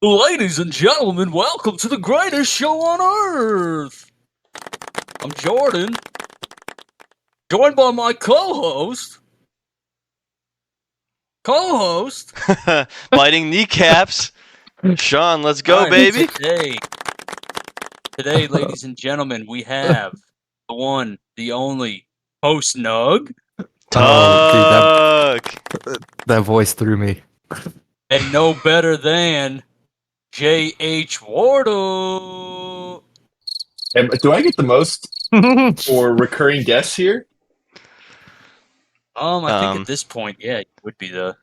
Ladies and gentlemen, welcome to the greatest show on earth. I'm Jordan, joined by my co-host, biting kneecaps. Sean, let's go, Alright, baby. Today, ladies and gentlemen, we have the one, the only, host Nug, Tuck. That voice threw me. and no better than J.H. Wardle. Do I get the most for recurring guests here? I think at this point, yeah, you would be the.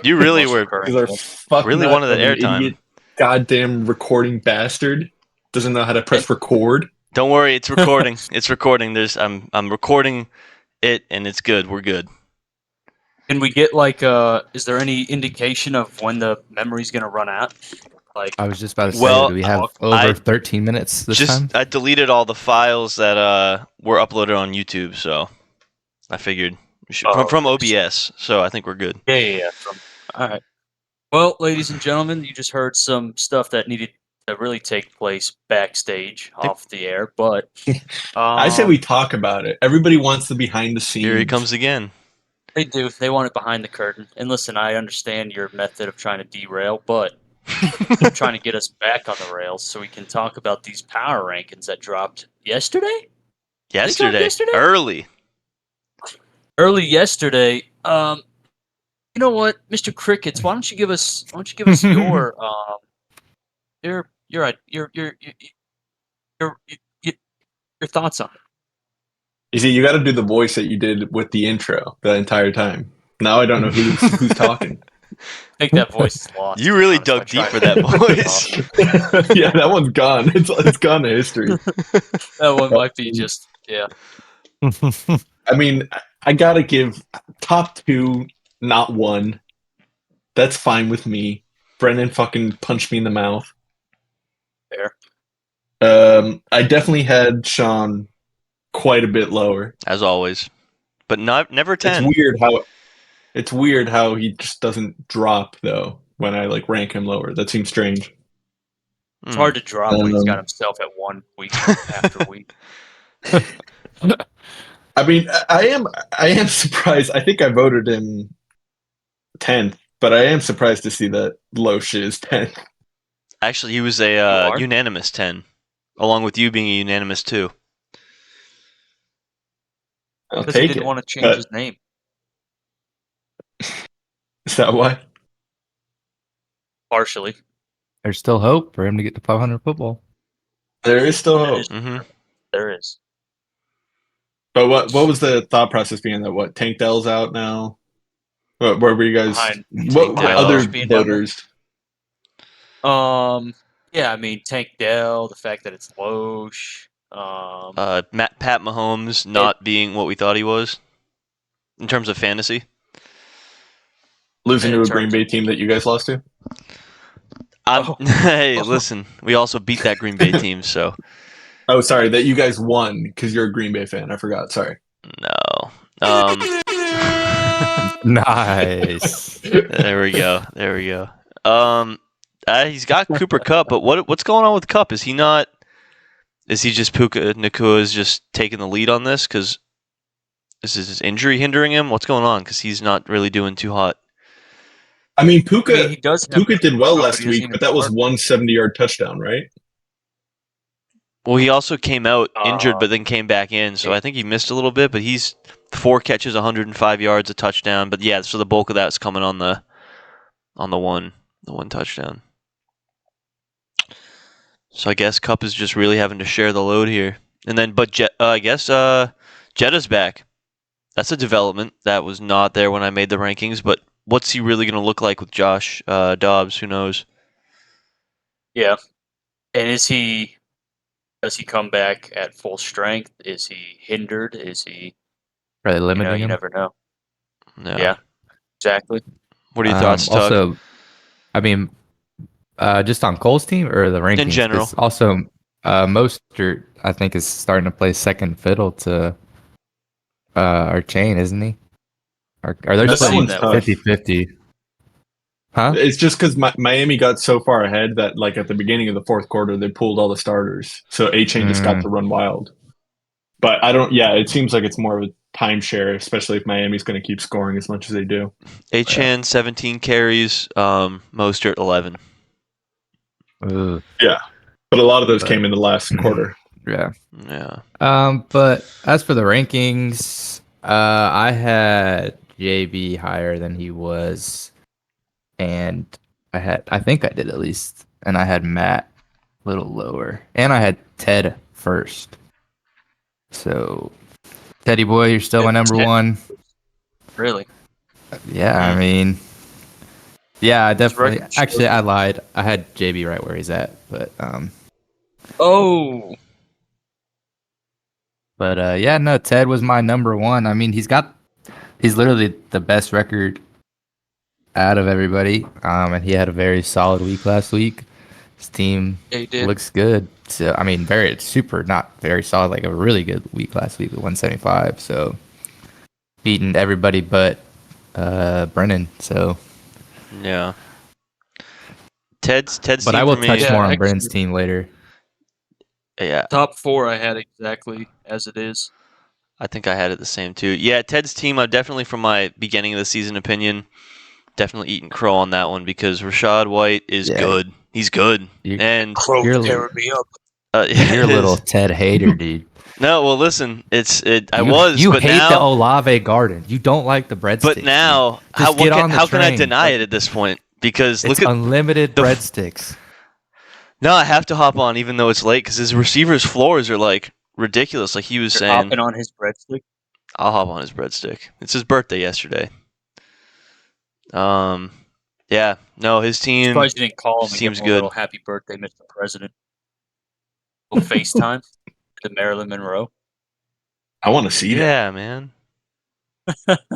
You really most were recurring Because our guest. fuck really nut wanted the of an airtime. idiot goddamn recording bastard doesn't know how to press record. Don't worry, it's recording. It's recording. I'm recording it, and it's good. We're good. Can we get is there any indication of when the memory's gonna run out? Like, I was just about to say, Well, do we have I- over 13 minutes this time? I deleted all the files that were uploaded on YouTube, so I figured we should from OBS. So I think we're good. Yeah. All right. Well, ladies and gentlemen, you just heard some stuff that needed to really take place backstage, off the air. But I say we talk about it. Everybody wants the behind the scenes. Here he comes again. They do. They want it behind the curtain. And listen, I understand your method of trying to derail, but I'm trying to get us back on the rails so we can talk about these power rankings that dropped yesterday. Yesterday, early Yesterday. You know what, Mr. Crickets? Why don't you give us your thoughts on it? You see, you got to do the voice that you did with the intro the entire time. Now I don't know who's talking. I think that voice is lost. You really dug deep for that voice. Yeah, that one's gone. It's gone to history. That one might be just I mean, I gotta give top two, not one. That's fine with me. Brennan fucking punched me in the mouth. Fair. I definitely had Sean quite a bit lower. As always, but never 10. It's weird how he just doesn't drop though when I rank him lower. That seems strange. It's hard to drop when he's got himself at 1 week after week. I mean, I am surprised. I think I voted him 10th, but I am surprised to see that Loesch is 10th. Actually, he was a unanimous 10, along with you being a unanimous 2. Because he didn't want to change his name. Is that why? Partially. There's still hope for him to get to 500 football. There is still hope. There is. But what was the thought process behind that? What, Tank Dell's out now? Where were you guys? What other voters? Yeah, I mean Tank Dell, the fact that it's Loesch. Pat Mahomes not being what we thought he was in terms of fantasy. Losing to a Green Bay team that you guys lost to? Hey, listen, we also beat that Green Bay team, so. Oh, sorry, that you guys won because you're a Green Bay fan. I forgot. Sorry. No. Nice. There we go. He's got Cooper Kupp, but what's going on with Kupp? Is he not? Is he just Puka Nacua is just taking the lead on this? Because is his injury hindering him? What's going on? Because he's not really doing too hot. I mean, Puka did well last week, but that was one 70-yard touchdown, right? Well, he also came out injured, but then came back in, so I think he missed a little bit. But he's 4 catches, 105 yards, a touchdown. But yeah, so the bulk of that's coming on the one touchdown. So I guess Kupp is just really having to share the load here. And then, I guess Jetta's back. That's a development that was not there when I made the rankings. But what's he really going to look like with Josh Dobbs? Who knows? Yeah, and does he come back at full strength? Is he hindered? Is he really limiting him? You never know. No. Yeah, exactly. What are your thoughts, Tuck? Also, I mean, just on Cole's team or the rankings? In general. Also, Mostert, I think, is starting to play second fiddle to our chain, isn't he? Are they playing 50-50? Huh? It's just because Miami got so far ahead that, like, at the beginning of the fourth quarter, they pulled all the starters. So A-Chain just got to run wild. But I don't, yeah, it seems like it's more of a timeshare, especially if Miami's going to keep scoring as much as they do. Achan 17 carries, Mostert 11. Yeah. But a lot of those came in the last quarter. Yeah. Yeah. But as for the rankings, I had JB higher than he was, and I think I did at least, and I had Matt a little lower, and I had Ted first. So, Teddy boy, you're still my number one. Really? Yeah, I mean, yeah, I definitely. Actually, I lied. I had JB right where he's at, but Oh. But yeah, no, Ted was my number one. I mean, he's literally the best record out of everybody. And he had a very solid week last week. His team looks good. So I mean, not very solid, like a really good week last week with 175. So beating everybody but Brennan. So yeah. Ted's but team I will for me, touch more on Brennan's team later. Yeah. Top 4 I had exactly as it is. I think I had it the same too. Yeah, Ted's team, I'm definitely, from my beginning of the season opinion, definitely eating crow on that one because Rashad White is good. He's good. And Crow's tearing me up. You're a little Ted hater, dude. No, well, listen, You but hate now, the Olave Garden. You don't like the breadsticks. But now, how can I deny it at this point? Because it's unlimited breadsticks. No, I have to hop on even though it's late because his receivers' floors are like ridiculous. Like he was saying, hopping on his breadstick. I'll hop on his breadstick. It's his birthday yesterday. Yeah, no, his team. I'm surprised you didn't call him and seems give him a good. little happy birthday, Mr. President. A little FaceTime to Marilyn Monroe. I want to see that. Yeah, man.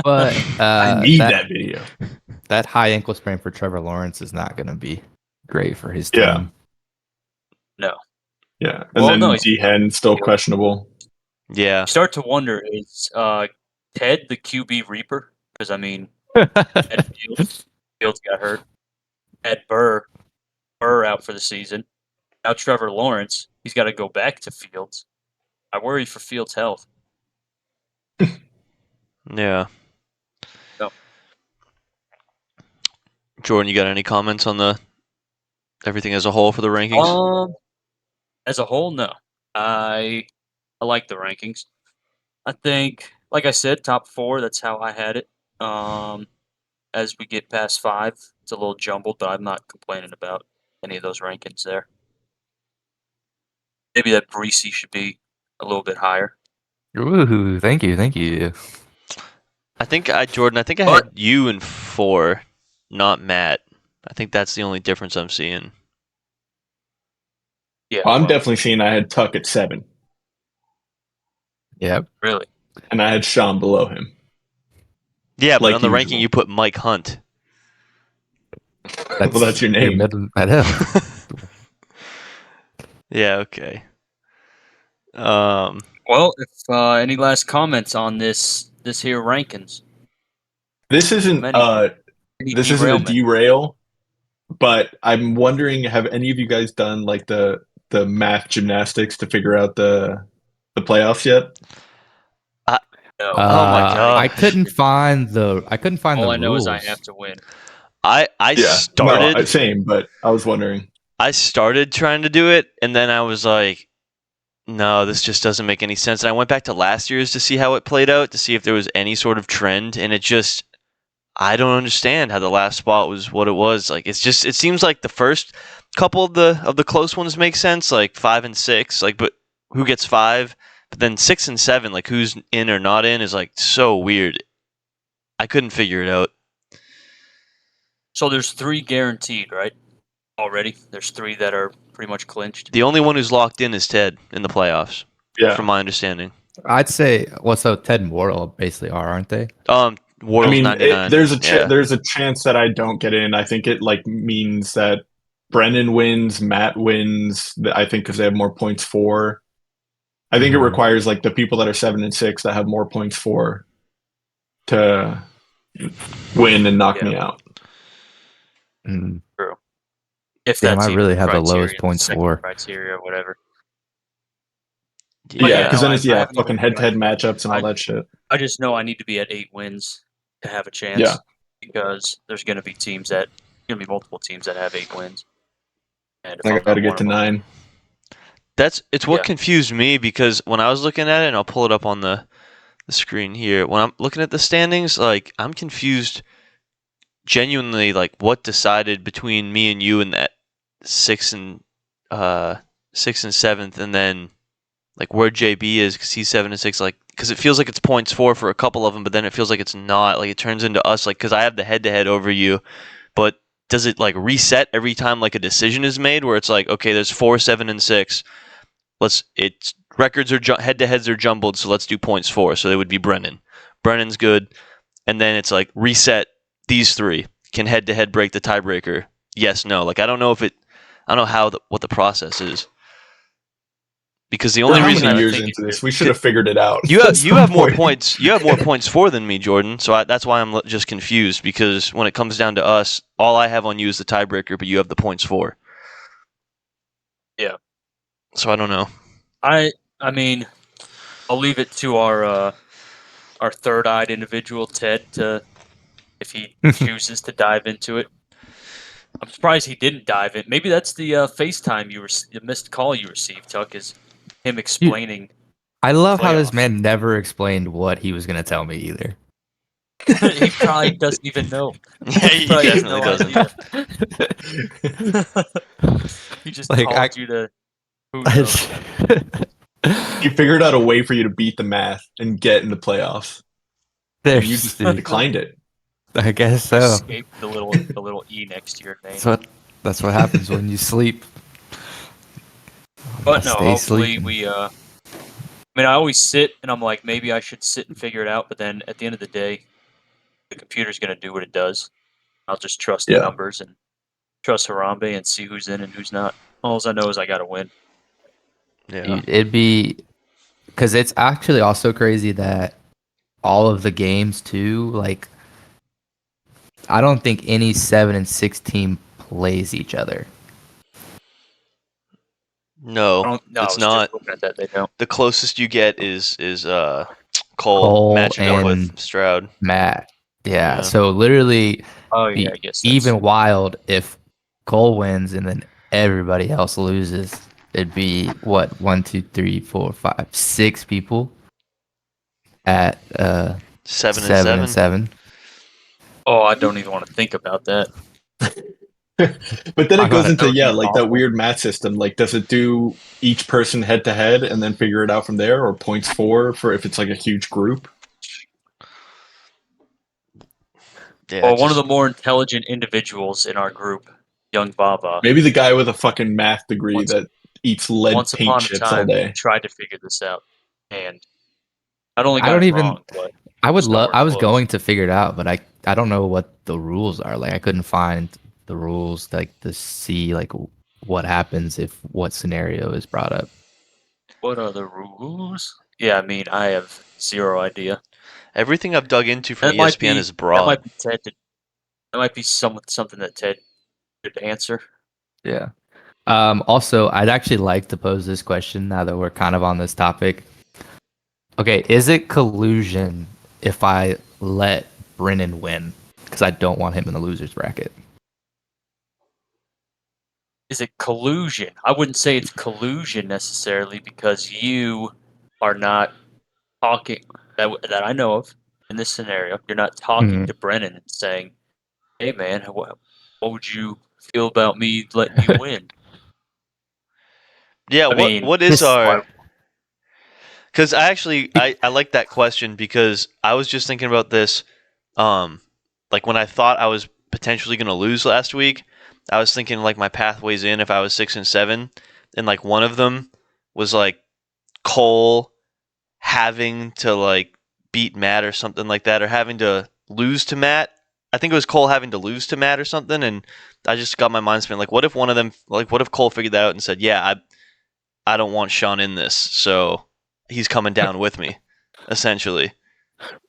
But I need that video. That high ankle sprain for Trevor Lawrence is not going to be great for his team. Yeah. No. Yeah, and then D-Hen still questionable. Yeah. You start to wonder, is Ted the QB Reaper? Because, I mean, Ed Fields got hurt. Ed Burr out for the season. Now Trevor Lawrence, he's got to go back to Fields. I worry for Fields' health. Yeah. No. Jordan, you got any comments on everything as a whole for the rankings? As a whole, no. I like the rankings. I think, like I said, top 4, that's how I had it. As we get past 5, it's a little jumbled, but I'm not complaining about any of those rankings there. Maybe that Breesy should be a little bit higher. Ooh, thank you. Jordan, I think I had you in 4, not Matt. I think that's the only difference I'm seeing. Yeah, I'm definitely seeing I had Tuck at 7. Yep. Really? And I had Sean below him. Yeah, but on the ranking you put Mike Hunt. That's your name. I know. Yeah, okay. Well, if any last comments on this here rankings? This isn't a derail, but I'm wondering, have any of you guys done like the math gymnastics to figure out the playoffs yet? No. Oh my god! I couldn't find the All I know rules. is I have to win. I started. No, same, but I was wondering. I started trying to do it, and then I was like, no, this just doesn't make any sense. And I went back to last year's to see how it played out, to see if there was any sort of trend, and I don't understand how the last spot was what it was. Like, it seems like the first couple of the close ones make sense, like 5 and 6, like, but who gets 5? But then 6 and 7, like who's in or not in, is like so weird. I couldn't figure it out. So there's 3 guaranteed, right? Already, there's 3 that are pretty much clinched. The only one who's locked in is Ted in the playoffs. Yeah, from my understanding. I'd say, so Ted and Wardle basically aren't they? Wardle's 99. There's a chance that I don't get in. I think it means that Brennan wins, Matt wins. I think because they have more points for. I think it requires the people that are 7 and 6 that have more points for to win and knock me out. Mm, True. If damn, that's I even really the have the criteria, lowest points second for. criteria or whatever. Yeah, yeah, because no, then it's I haven't fucking even head-to-head tried. matchups and all that shit. I just know I need to be at 8 wins to have a chance. Yeah. Because there's going to be multiple teams that have 8 wins. And if I I'm got to not get one to of them, 9. It's what Yeah. confused me because when I was looking at it, and I'll pull it up on the screen here. When I'm looking at the standings, like I'm confused genuinely, like what decided between me and you in that 6th and 7th, and then like where JB is because he's 7 and 6. Like because it feels like it's points for a couple of them, but then it feels like it's not. Like it turns into us. Like because I have the head-to-head over you, but does it like reset every time like a decision is made where it's like okay, there's 4, 7, and 6. It's records are head-to-heads are jumbled, so let's do points for. So they would be Brennan. Brennan's good, and then it's like reset these 3. Can head-to-head break the tiebreaker? Yes, no. Like I don't know what the process is. Because the We're only how reason many I years think into it this? could- We should have figured it out. you That's have the more point. points. You have more points for than me, Jordan. So that's why I'm just confused. Because when it comes down to us, all I have on you is the tiebreaker, but you have the points for. Yeah. So I don't know. I mean, I'll leave it to our third-eyed individual, Ted, to if he chooses to dive into it. I'm surprised he didn't dive in. Maybe that's the FaceTime the missed call you received, Tuck, is him explaining. I love how this playoffs. man never explained what he was going to tell me either. He probably doesn't even know. Yeah, he Probably has definitely no doesn't. idea. He just Like, called you to who knows. He figured out a way for you to beat the math and get into playoffs. And you just There's, declined it. I guess You so. escaped the little E next to your name. That's what happens when you sleep. But no, Stay hopefully sleeping. I mean, I always sit and I'm like, maybe I should sit and figure it out. But then at the end of the day, the computer's going to do what it does. I'll just trust the Yeah. numbers and trust Harambe and see who's in and who's not. All I know is I got to win. Yeah. It'd be because it's actually also crazy that all of the games too. Like, I don't think any 7 and 6 team plays each other. No, I it's was not. just looking at that. They don't. The closest you get is Cole, Cole matching up and with Stroud. Matt. Yeah. Yeah. So literally, Oh yeah, be I guess that's, even wild if Cole wins and then everybody else loses. It'd be what 1, 2, 3, 4, 5, 6 people at 7 and 7 and 7. 7. Oh, I don't even want to think about that. But then I it goes gotta- into that would be like that awful. weird math system. Like, does it do each person head to head and then figure it out from there, or points for if it's like a huge group? Yeah. Well, one of the more intelligent individuals in our group, young Baba, Maybe the guy with a fucking math degree Once- that eats lead once paint upon a chips all time day. tried to figure this out, and not only I got don't it even- wrong, but I would it's love. nowhere I was close. going to figure it out, but I don't know what the rules are. Like, I couldn't find the rules like to see like what happens if what scenario is brought up. What are the rules? Yeah, I mean, I have zero idea. Everything I've dug into from That might ESPN be is broad. That might be Ted. That might be something that Ted could answer. Yeah. Also, I'd actually like to pose this question now that we're kind of on this topic. Okay, is it collusion if I let Brennan win? Because I don't want him in the losers bracket. Is it collusion? I wouldn't say it's collusion necessarily because you are not talking that I know of in this scenario. You're not talking Mhm. to Brennan and saying, "Hey, man, what would you feel about me letting you win?" Yeah. I mean, what is this- our? Because I like that question because I was just thinking about this. Like when I thought I was potentially going to lose last week, I was thinking like my pathways in if I was 6 and 7, and like one of them was like Cole having to like beat Matt or something like that, or having to lose to Matt. I think it was Cole having to lose to Matt or something, and I just got my mind spinning. Like, what if one of them, like, what if Cole figured that out and said, "Yeah, I don't want Sean in this, so he's coming down with me," essentially,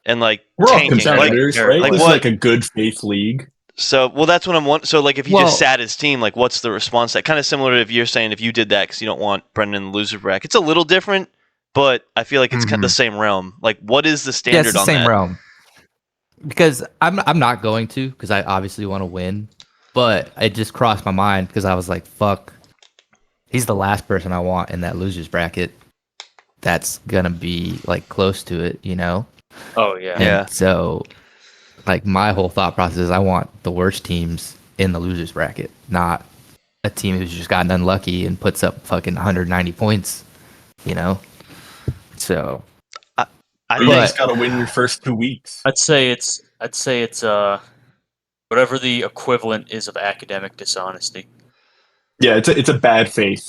and like We're all tanking, like competitors, right? like This is what- like a good faith league. So, well, that's what I'm wondering. So, like, if he Well- just sat his team, like, what's the response? That kind of similar to if you're saying if you did that because you don't want Brendan in the loser bracket. It's a little different, but I feel like it's kind of the same realm. Like, what is the Yeah, it's standard the on same that? realm. Because I'm not going to, because I obviously want to win, but it just crossed my mind because I was like, fuck, he's the last person I want in that losers bracket. That's gonna be like close to it, you know. Oh yeah. Yeah. And so, like, my whole thought process is I want the worst teams in the losers bracket, not a team who's just gotten unlucky and puts up fucking 190 points, you know. So I You think just got to win your first 2 weeks. I'd say it's whatever the equivalent is of academic dishonesty. Yeah, it's a bad faith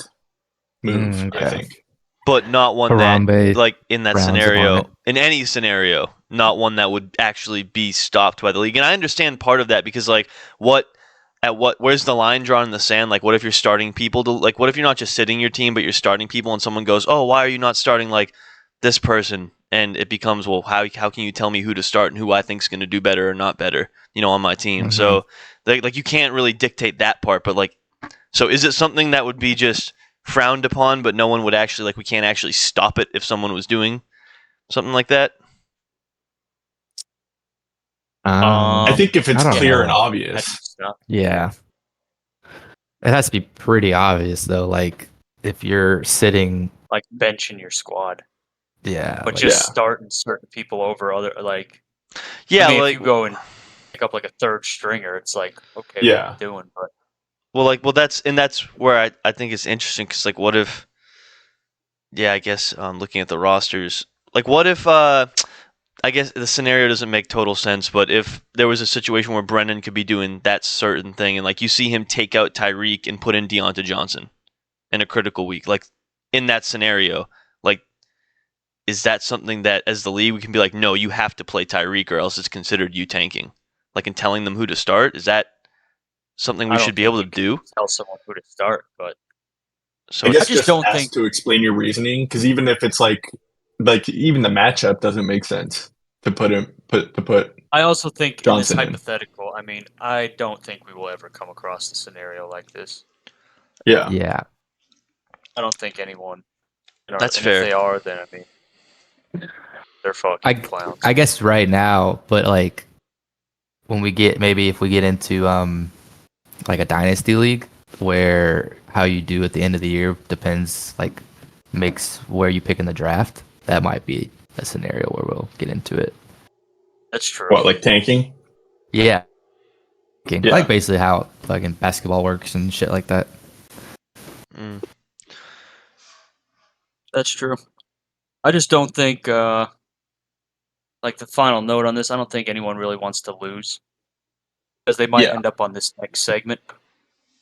move, I okay. think. but not one Harambe that, like, in that rounds upon scenario, it. in any scenario, not one that would actually be stopped by the league. And I understand part of that because, like, where's the line drawn in the sand? Like, what if you're starting people to, like, what if you're not just sitting your team, but you're starting people and someone goes, oh, why are you not starting, like, this person? And it becomes, well, how can you tell me who to start and who I think is going to do better or not better, on my team? Mhm. So, like, you can't really dictate that part, but, like, so is it something that would be just frowned upon, but no one would actually, like, we can't actually stop it if someone was doing something like that? I think if it's I don't clear know. and How do obvious. you stop? Yeah. It has to be pretty obvious though. Like if you're sitting, Like benching your squad, yeah, but like, just Yeah. starting certain people over other. Like, Yeah, I mean, like, if you go and pick up like a third stringer, it's like, okay, Yeah. what are you doing? But that's where I think it's interesting because, like, what if? Yeah, I guess looking at the rosters, like, what if? I guess the scenario doesn't make total sense, but if there was a situation where Brennan could be doing that certain thing, and, like, you see him take out Tyreek and put in Deonta Johnson in a critical week, like, in that scenario, like, is that something that as the league we can be like, no, you have to play Tyreek or else it's considered you tanking, like, in telling them who to start? Is that something we I don't should be think able to you can do? tell someone who to start. But So I guess just just don't ask think- to explain your reasoning, because even if it's like even the matchup doesn't make sense to put I also think in this Johnson in. hypothetical, I mean, I don't think we will ever come across a scenario like this. Yeah. yeah. I don't think anyone. That's and fair. If they are, then I mean, they're fucking clowns. I guess right now, but like when we get if we get into like a dynasty league where how you do at the end of the year depends, like makes where you pick in the draft. That might be a scenario where we'll get into it. That's true. What, like tanking? Yeah. Yeah. Like basically how fucking basketball works and shit like that. Mm. That's true. I just don't think, like, the final note on this, I don't think anyone really wants to lose. Because they might Yeah. end up on this next segment.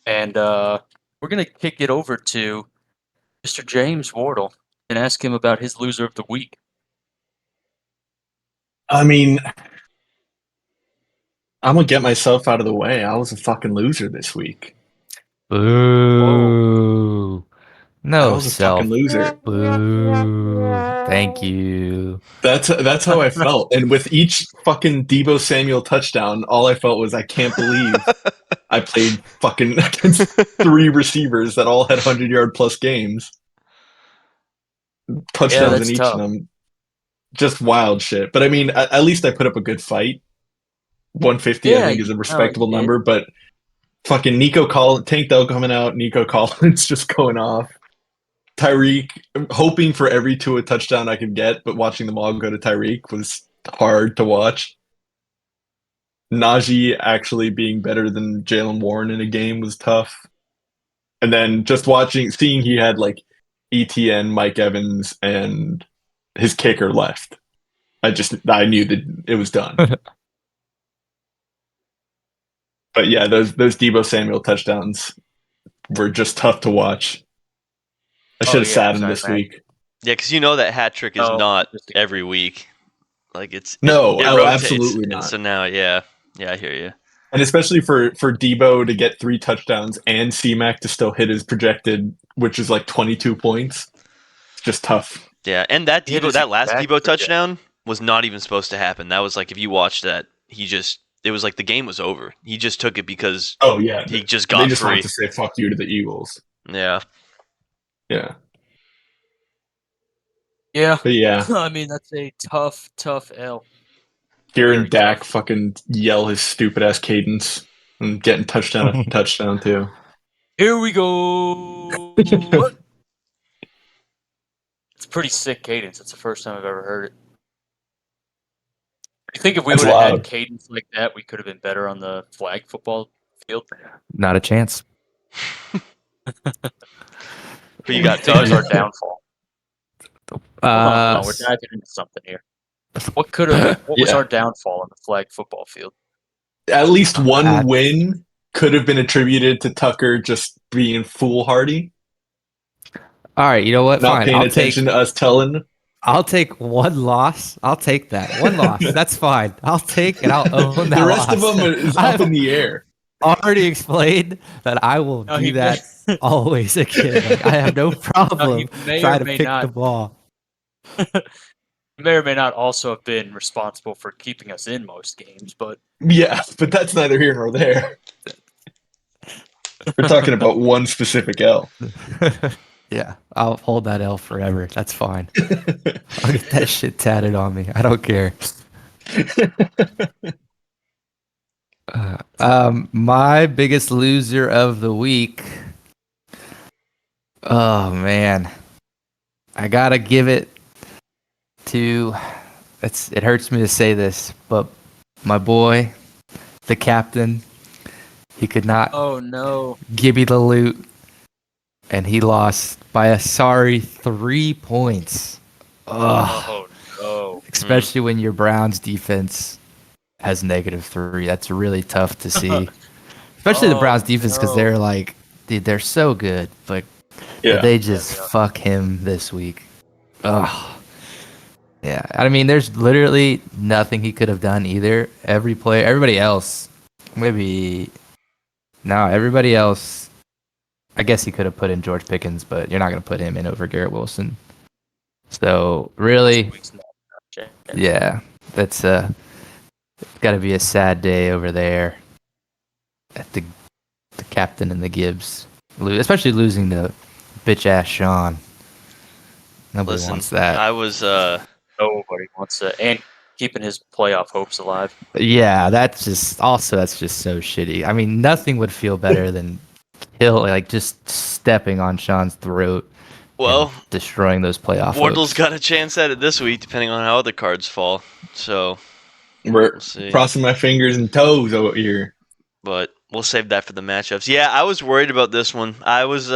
And we're going to kick it over to Mr. James Wardle and ask him about his loser of the week. I mean, I'm gonna get myself out of the way. I was a fucking loser this week. Boo. I No was a self. fucking loser. Boo. Thank you. That's how I felt. And with each fucking Debo Samuel touchdown, all I felt was I can't believe I played fucking against 3 receivers that all had 100-yard plus games. Touchdowns that's in each tough. of them. Just wild shit. But I mean, at least I put up a good fight. 150, I think, is a respectable you did. number. But fucking Tank Dell coming out, Nico Collins just going off. Tyreek, hoping for every Tua touchdown I could get, but watching them all go to Tyreek was hard to watch. Najee actually being better than Jalen Warren in a game was tough. And then just seeing he had like ETN, Mike Evans, and his kicker left. I knew that it was done. But yeah, those Debo Samuel touchdowns were just tough to watch. I should have sat him this week. Yeah, because that hat trick is Oh, not just a- every week. Like, it No, rotates. absolutely And not. so now, yeah, I hear you. And especially for Debo to get 3 touchdowns and C-Mac to still hit his projected, which is like 22 points. It's just tough. Yeah, and that He hit Debo, his that last exact Debo projection. touchdown was not even supposed to happen. That was like, if you watch that, he just it was like the game was over. He just took it because Oh yeah, he just they got just free. want to say fuck you to the Eagles. Yeah. Yeah, Yeah. but yeah, I mean, that's a tough L. hearing Very Dak tough. fucking yell his stupid ass cadence and getting touchdown after touchdown too. Here we go. It's a pretty sick cadence. It's the first time I've ever heard it. You think if we That's would have had loud. cadence like that, we could have been better on the flag football field? Not a chance. Who you got, I think it was our Tug? downfall. Hold on. We're diving into something here. What could have? What was Yeah. our downfall on the flag football field? At least one At- win could have been attributed to Tucker just being foolhardy, All right, you know what? not Fine. paying attention to us telling. I'll take one loss. I'll take that. One loss. That's fine. I'll take it. I'll own that The rest of loss. them is up in the air. Already explained that I will No, do he that always again. Like, I have no problem may trying or to may pick not. the ball. May or may not also have been responsible for keeping us in most games, but Yeah, but that's neither here nor there. We're talking about one specific L. Yeah, I'll hold that L forever. That's fine. I'll get that shit tatted on me. I don't care. My biggest loser of the week. Oh man, I gotta give it to. It hurts me to say this, but my boy, the captain, he could not oh no. give me the loot, and he lost by a sorry 3 points. Ugh. Oh no. Especially when your Browns defense has -3. That's really tough to see. Especially the Oh, Browns defense because no. they're like, dude, they're so good, but Yeah. they just Yeah. fuck him this week. Ugh. Yeah, I mean, there's literally nothing he could have done either. Everybody else, maybe, no, everybody else. I guess he could have put in George Pickens, but you're not going to put him in over Garrett Wilson. So really, This week's not much. yeah, that's got to be a sad day over there at the captain and the Gibbs, especially losing to bitch ass Sean. Nobody Listen, wants that. I was Nobody wants that. And keeping his playoff hopes alive. Yeah, that's just so shitty. I mean, nothing would feel better than just stepping on Sean's throat. well, and destroying those playoff Wardle's hopes. got a chance at it this week, depending on how other cards fall. So We're we'll see. crossing my fingers and toes over here. But we'll save that for the matchups. Yeah, I was worried about this one. I was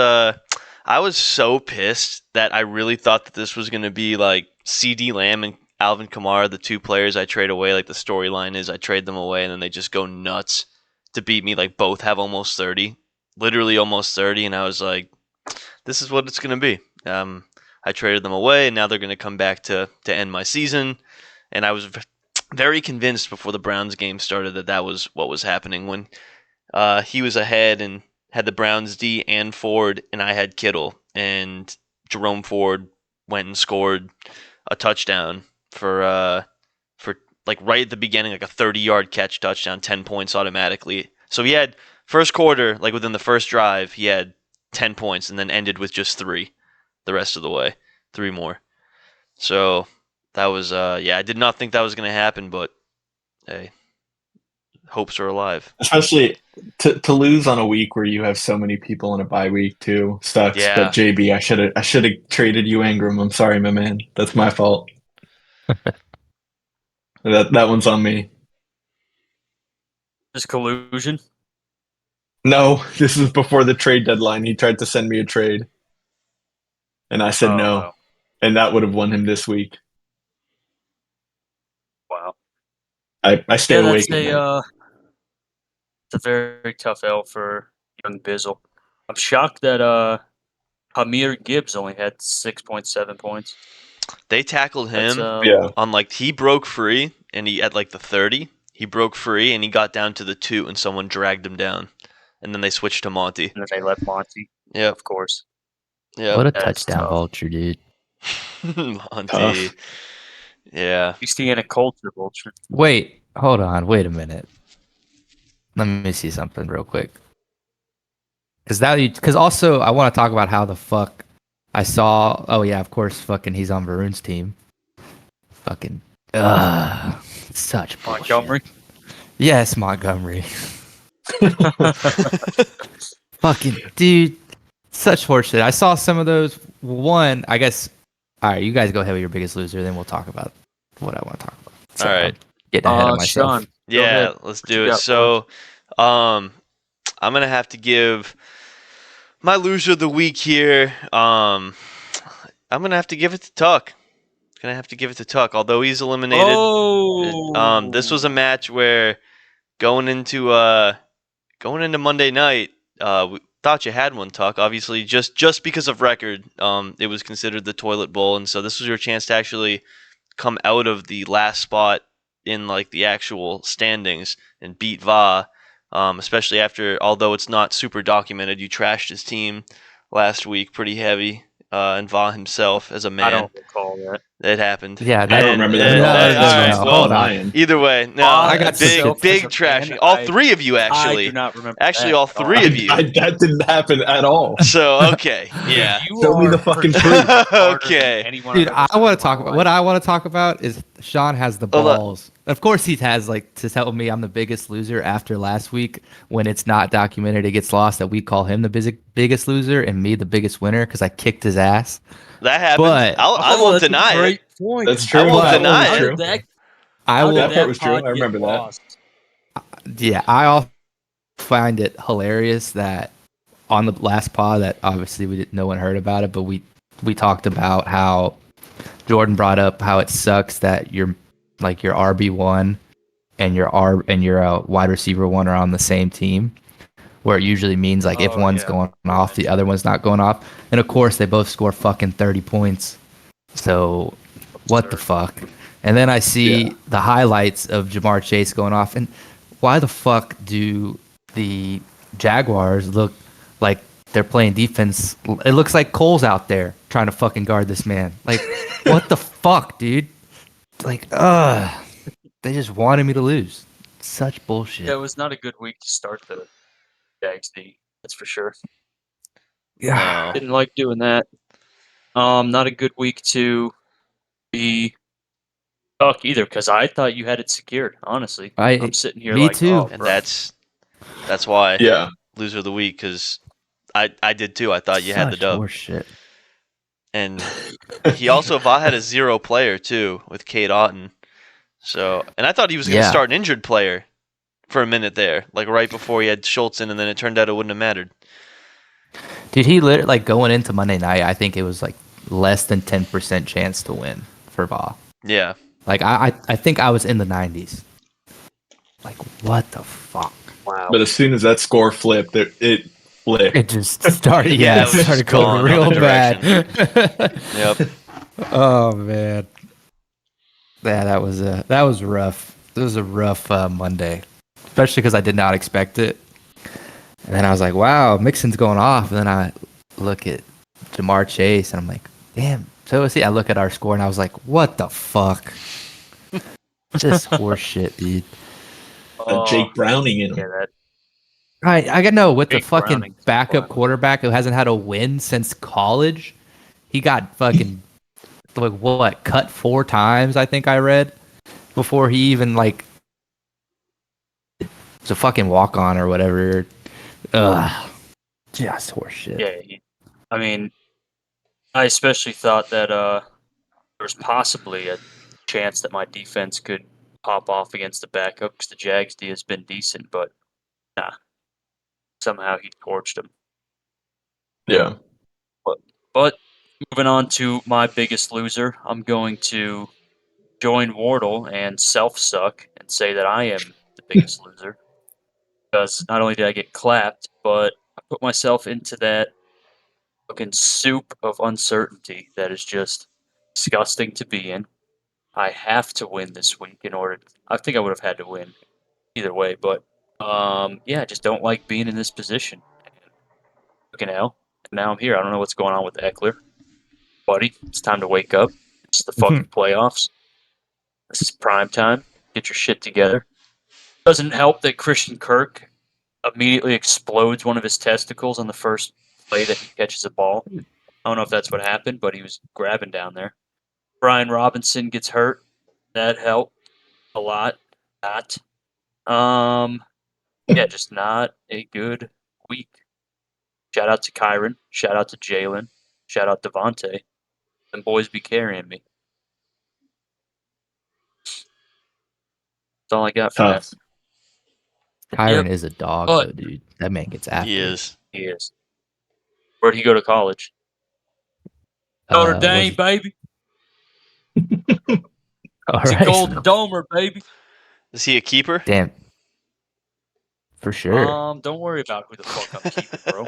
so pissed that I really thought that this was going to be like CD Lamb and Alvin Kamara, the two players I trade away. Like the storyline is I trade them away and then they just go nuts to beat me. Like both have almost 30, literally almost 30. And I was like, this is what it's going to be. I traded them away and now they're going to come back to end my season. And I was very convinced before the Browns game started that was what was happening when he was ahead and had the Browns D and Ford, and I had Kittle, and Jerome Ford went and scored a touchdown for like right at the beginning, like a 30-yard catch touchdown, 10 points automatically. So he had first quarter, like within the first drive, he had 10 points, and then ended with just 3 the rest of the way, 3 more. So that was I did not think that was going to happen, but hey, hopes are alive. Especially to lose on a week where you have so many people in a bye week too sucks. Yeah. But JB, I should have traded you Ingram. I'm sorry, my man. That's my fault. that one's on me. This collusion. No, this is before the trade deadline. He tried to send me a trade, and I said Oh, no, wow. and that would have won him this week. Wow. I stay Yeah, awake. that's at night. it's a very tough L for young Bizzle. I'm shocked that Hamir Gibbs only had 6.7 points. They tackled That's him Yeah. on like he broke free and he at like the 30. He broke free and he got down to the 2 and someone dragged him down. And then they switched to Monty. and then they left Monty, Yep. of course. Yep. What a That's touchdown tough. vulture, dude. Monty. Tough. Yeah. He's in a culture vulture. Wait a minute. Let me see something real quick. Because also I want to talk about how the fuck I saw. Oh yeah, of course, fucking he's on Varun's team. Fucking such bullshit. Montgomery. Yes, Montgomery. Fucking dude, such horseshit. I saw some of those. One, I guess. All right, you guys go ahead with your biggest loser, then we'll talk about what I want to talk about. So, All right. I'm getting ahead of myself. Sean. Go Yeah, ahead. let's What do you it. got So, I'm gonna have to give my loser of the week here. I'm gonna have to give it to Tuck. Gonna have to give it to Tuck, although he's eliminated. Oh. This was a match where going into Monday night, we thought you had one, Tuck. Obviously, just because of record, it was considered the toilet bowl, and so this was your chance to actually come out of the last spot in like the actual standings and beat Va. Especially after, although it's not super documented, you trashed his team last week pretty heavy, and Va himself as a man. I don't recall that. It happened. Yeah, I don't remember that at all. No, That all right, sounds well, lying. either way, no, I got big trashing. All three of you I actually. do not remember. Actually, that all at all. three of you. That didn't happen at all. So okay, yeah. You Show me are the fucking projecting proof. harder than Okay. anyone Dude, I've I ever seen want in to talk my about life. what I want to talk about is Sean has the Hold up. balls. Of course, he has like to tell me I'm the biggest loser after last week when it's not documented. It gets lost that we call him the biggest loser and me the biggest winner because I kicked his ass. That happened. But- I Oh, won't that's a deny it. great point. That's true. I won't That deny was it. true. I How will. did That part was true. pod I remember get that. lost? Yeah, I also find it hilarious that on the last pod that obviously no one heard about it, but we talked about how Jordan brought up how it sucks that your RB1 and your wide receiver one are on the same team, where it usually means like if Oh, one's yeah. going off, the other one's not going off, and of course they both score fucking 30 points. So what the fuck? And then I see Yeah. the highlights of Jamar Chase going off, and why the fuck do the Jaguars look like they're playing defense? It looks like Cole's out there trying to fucking guard this man. Like, what the fuck, dude? Like, they just wanted me to lose. Such bullshit. Yeah, it was not a good week to start the Jags D. That's for sure. No. Didn't like doing that. Not a good week to be stuck either because I thought you had it secured. Honestly, I'm sitting here me like, too. oh, And bro. that's why Yeah. loser of the week, because I did too. I thought you had the Such dub. horseshit. And he also Va had a 0 player too with Kate Otten. So, and I thought he was going to Yeah. start an injured player for a minute there, like right before he had Schultz in, and then it turned out it wouldn't have mattered. Dude, he literally, like, going into Monday night, I think it was like less than 10% chance to win for Va. Yeah. Like, I think I was in the 90s. Like, what the fuck? Wow. But as soon as that score flipped, it flipped. It just started, Yeah, yeah, it it was started just going going real another bad. Yep. Oh, man. Yeah, that was rough. It was a rough Monday, especially because I did not expect it. And then I was like, wow, Mixon's going off. And then I look at Jamar Chase, and I'm like, damn. So see, I look at our score, and I was like, what the fuck? Just horse shit, dude. Jake Browning in him. Yeah, that I got no with the Jake fucking Browning's backup fun. quarterback who hasn't had a win since college. He got fucking like what cut 4 times, I think I read, before he even like it's a fucking walk on or whatever. Ugh, just horseshit. yeah. I mean, I especially thought that there was possibly a chance that my defense could pop off against the backup because the Jags D has been decent, but nah. Somehow he torched him. Yeah. But moving on to my biggest loser, I'm going to join Wardle and self-suck and say that I am the biggest loser. Because not only did I get clapped, but I put myself into that fucking soup of uncertainty that is just disgusting to be in. I have to win this week in order. I think I would have had to win either way, but yeah, I just don't like being in this position. Fucking hell. And now I'm here. I don't know what's going on with Eckler. Buddy, it's time to wake up. It's the fucking playoffs. This is prime time. Get your shit together. Doesn't help that Christian Kirk immediately explodes one of his testicles on the first play that he catches a ball. I don't know if that's what happened, but he was grabbing down there. Brian Robinson gets hurt. That helped a lot. Yeah, just not a good week. Shout out to Kyron. Shout out to Jalen. Shout out to Devontae. Them boys be carrying me. That's all I got for Tough. that. Kyron Yep. is a dog, But- though, dude. That man gets after He it. is. He is. Where'd he go to college? Notre Dame, baby. All He's a right. Golden Domer, baby. Is he a keeper? Damn. For sure. Don't worry about who the fuck I'm keeping, bro.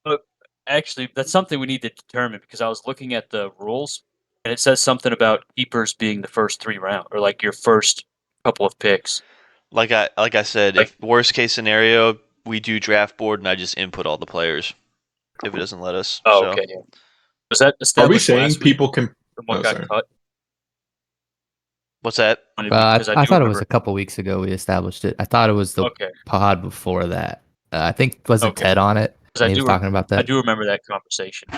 About that. Actually, that's something we need to determine because I was looking at the rules and it says something about keepers being the first 3 rounds or like your first couple of picks. Like I said, if worst case scenario, we do draft board and I just input all the players if it doesn't let us. Oh, so. okay. Yeah. Was that Are we established saying last week people can? from what Oh, got sorry. cut? What's that? Because I do thought it was remember- a couple weeks ago we established it. I thought it was the Okay. pod before that. I think was it Okay. Ted on it? 'Cause I He was do talking about that. I do remember that conversation.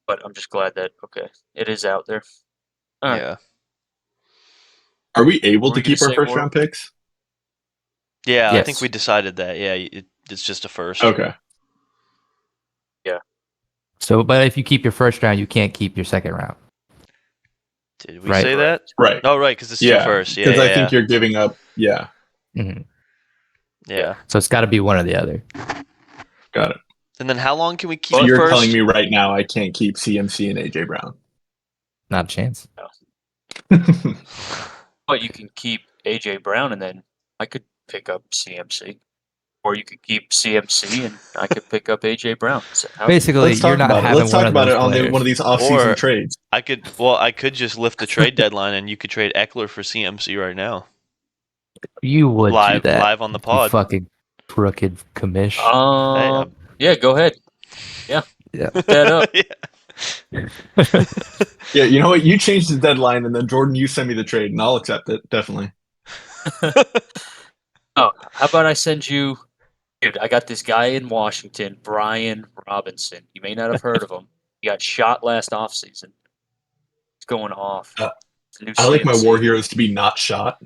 But I'm just glad that it is out there. All right. Yeah. Are we able Were to you gonna keep our say first Wardle? round picks? Yeah, I Yes. think we decided that. Yeah, it's just a first. Okay. So, but if you keep your first round, you can't keep your second round. Did we Right. say that? Right. No, right, because it's Yeah. two first. Yeah, Because yeah, I think you're giving up. Yeah. hmm yeah. So it's got to be one or the other. Got it. And then how long can we keep So it you're first? telling me right now I can't keep CMC and AJ Brown. Not a chance. But you can keep AJ Brown and then I could pick up CMC. Or you could keep CMC and I could pick up AJ Brown. So Basically, Let's talk you're not about it. having Let's talk one of about those it on players. one of these off-season Or- trades. I could just lift the trade deadline and you could trade Eckler for CMC right now. You would Live do that. live on the You pod. fucking crooked commish. Hey, yeah, go ahead. Yeah. Put that up. Yeah. Yeah, you know what? You changed the deadline, and then Jordan, you send me the trade, and I'll accept it definitely. Oh, how about I send you, dude? I got this guy in Washington, Brian Robinson. You may not have heard of him. He got shot last offseason. He's going off. It's a new I like my CMC. war heroes to be not shot.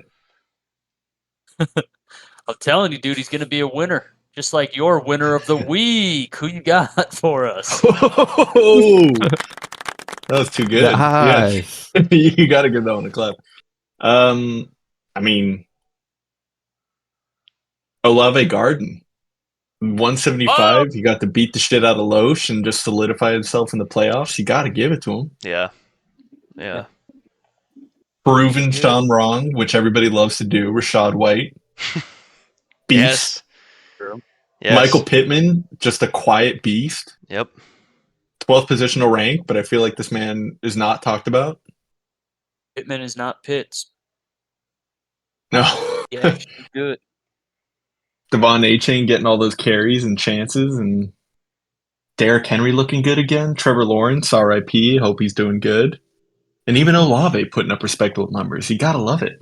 I'm telling you, dude, he's going to be a winner. Just like your winner of the week. Who you got for us? Oh, that was too good. Nice. Yeah. You got to give that one a clap. I mean, Olave Garden, 175. He got to beat the shit out of Loesch and just solidify himself in the playoffs. You got to give it to him. Yeah. Yeah. Proven Sean wrong, which everybody loves to do. Rashad White, beast. Yes. Yes. Michael Pittman, just a quiet beast. Yep. 12th positional rank, but I feel like this man is not talked about. Pittman is not Pitts. No. Yeah, good. Devon A-Chain getting all those carries and chances, and Derrick Henry looking good again. Trevor Lawrence, RIP. Hope he's doing good. And even Olave putting up respectable numbers. You gotta love it.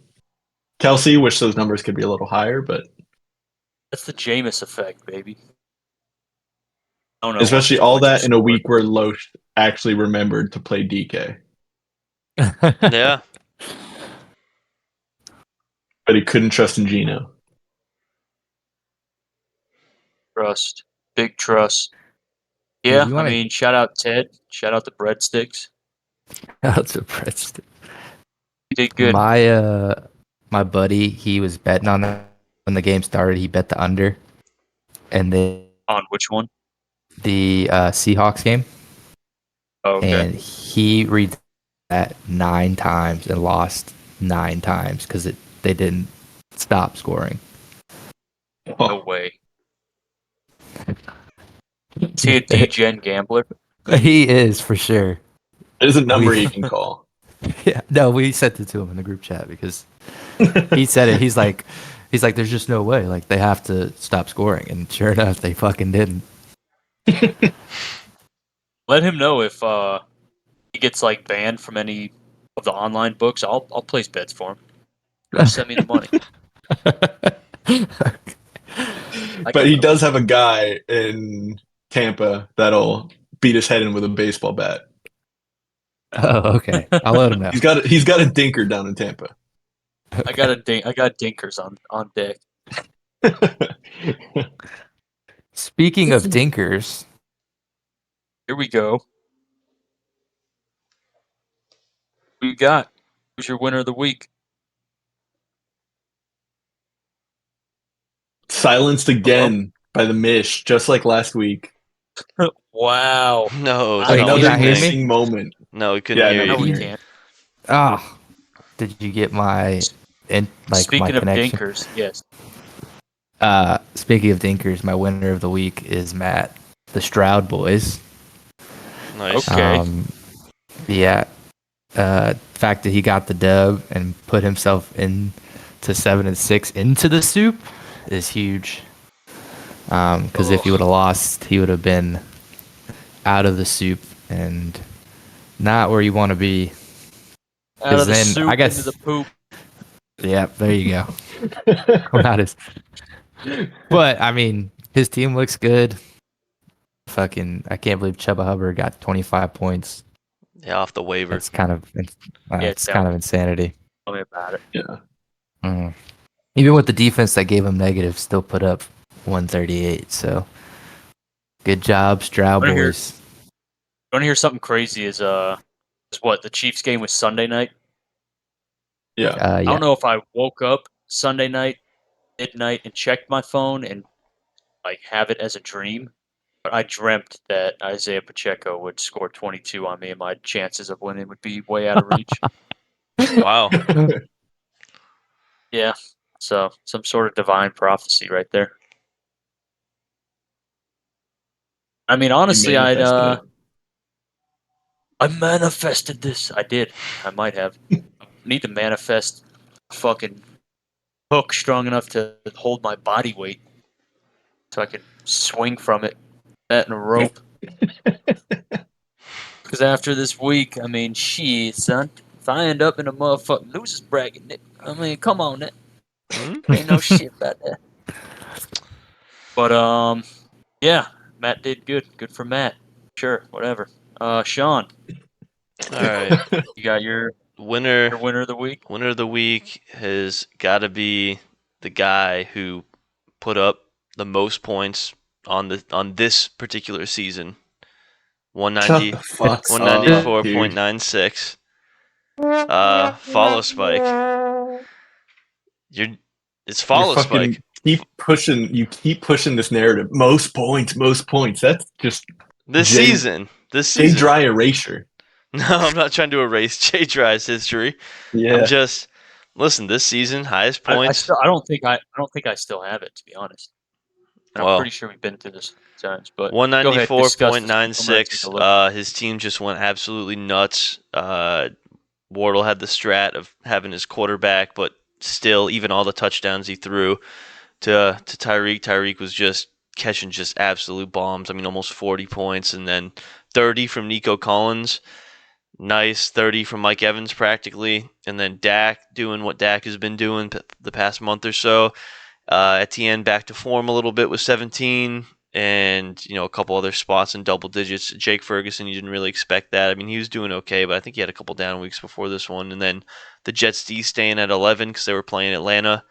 Kelsey, wish those numbers could be a little higher, but That's the Jameis effect, baby. I don't know. especially how all much that he in a scored. week where Loesch actually remembered to play DK. Yeah. But he couldn't trust in Gino. Trust. Big trust. Yeah, you I wanna- mean, shout out Ted. Shout out the breadsticks. That's a breadstick. You did good. My buddy, he was betting on that when the game started. He bet the under, and then On which one? the Seahawks game, Oh, okay. and he read that 9 times and lost 9 times because they didn't stop scoring. No way. Is he a D-Gen gambler? He is for sure. There's a number he can call. Yeah, no, we sent it to him in the group chat because he said it. He's like, there's just no way. Like they have to stop scoring, and sure enough, they fucking didn't. Let him know if he gets like banned from any of the online books, I'll place bets for him. Just send me the money. But he does have a guy in Tampa that'll beat his head in with a baseball bat. Oh, okay. I'll let him know. He's got a dinker down in Tampa. I got dinkers on deck. Speaking of dinkers, Here we go. Who you got? Who's your winner of the week? Silenced again by the Mish, just like last week. Wow. No, Wait, it's not can you Another not hear me? missing moment. No, we couldn't Yeah, hear no, No, you. we can't. ah, did you get my my Speaking of connection? dinkers, yes. Speaking of dinkers, my winner of the week is Matt, the Stroud boys. Nice. Okay. Yeah. Fact that he got the dub and put himself into 7-6 into the soup is huge. Because if he would have lost, he would have been out of the soup and not where you want to be. Out of the then, soup I guess- into the poop. Yeah, there you go. We're not as, but I mean, his team looks good. Fucking, I can't believe Chuba Hubbard got 25 points. Yeah, off the waiver. That's kind of, it's tell kind of insanity. Tell me about it. Yeah. Mm. Even with the defense that gave him negative, still put up 138. So, good job, Stroud Wanna hear- boys. You want to hear something crazy? Is what the Chiefs game was Sunday night. Yeah. I Yeah. don't know if I woke up Sunday night, midnight, and checked my phone and like have it as a dream. But I dreamt that Isaiah Pacheco would score 22 on me, and my chances of winning would be way out of reach. Wow. Yeah, so some sort of divine prophecy right there. I mean, honestly, You manifested it. I manifested this. I did. I might have. I need to manifest a fucking hook strong enough to hold my body weight so I can swing from it. That and a rope. Because after this week, I mean, shit, son. If I end up in a motherfucking losers bracket, Nick, I mean, come on, Nick. Ain't no shit about that. But yeah, Matt did good. Good for Matt. Sure, whatever. Sean, All right. you got your Winner winner of the week? winner of the week has got to be the guy who put up the most points on this particular season. Shut the fuck up, dude. 194.96. Follow Spike. It's follow You fucking Spike. You keep pushing this narrative. Most points. That's just This Jay- season. Jay Dry erasure. No, I'm not trying to erase Jay Dry's history. Yeah. I'm just listen. This season, highest points. I don't think I still have it, to be honest. And I'm Well, pretty sure we've been through this times, but go ahead, discuss this. I'm gonna take 194.96. a look. His team just went absolutely nuts. Wardle had the strat of having his quarterback, but still, even all the touchdowns he threw to Tyreek. Tyreek was just catching just absolute bombs. I mean, almost 40 points, and then 30 from Nico Collins. Nice 30 from Mike Evans practically, and then Dak doing what Dak has been doing the past month or so. Etienne back to form a little bit with 17, and a couple other spots in double digits. Jake Ferguson, you didn't really expect that. I mean, he was doing okay, but I think he had a couple down weeks before this one. And then the Jets D staying at 11 because they were playing Atlanta,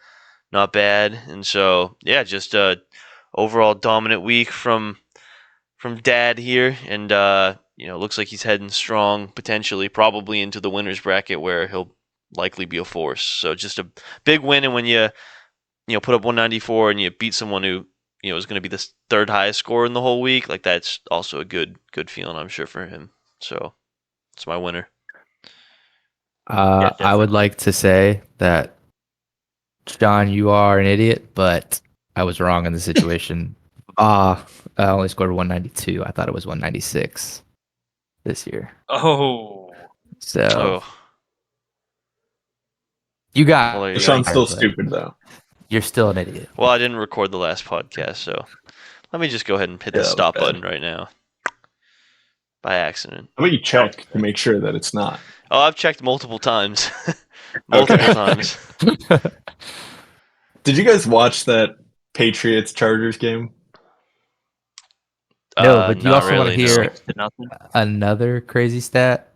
not bad. And so yeah, just a overall dominant week from Dad here, and looks like he's heading strong, potentially, probably into the winners bracket where he'll likely be a force. So just a big win, and when you put up 194 and you beat someone who is going to be the third highest scorer in the whole week, like that's also a good feeling, I'm sure, for him. So it's my winner. I would like to say that, John, you are an idiot, but I was wrong in the situation. I only scored 192. I thought it was 196 this year. Oh, So you got. Well, there you Sean's go. still stupid though. You're still an idiot. Well, I didn't record the last podcast, so let me just go ahead and hit the Yeah, that was stop bad. button right now. by accident. How about you check to make sure that it's not? Oh, I've checked multiple times. Multiple times. Did you guys watch that Patriots Chargers game? No, but you Not also want to really, no. hear 6-0. another crazy stat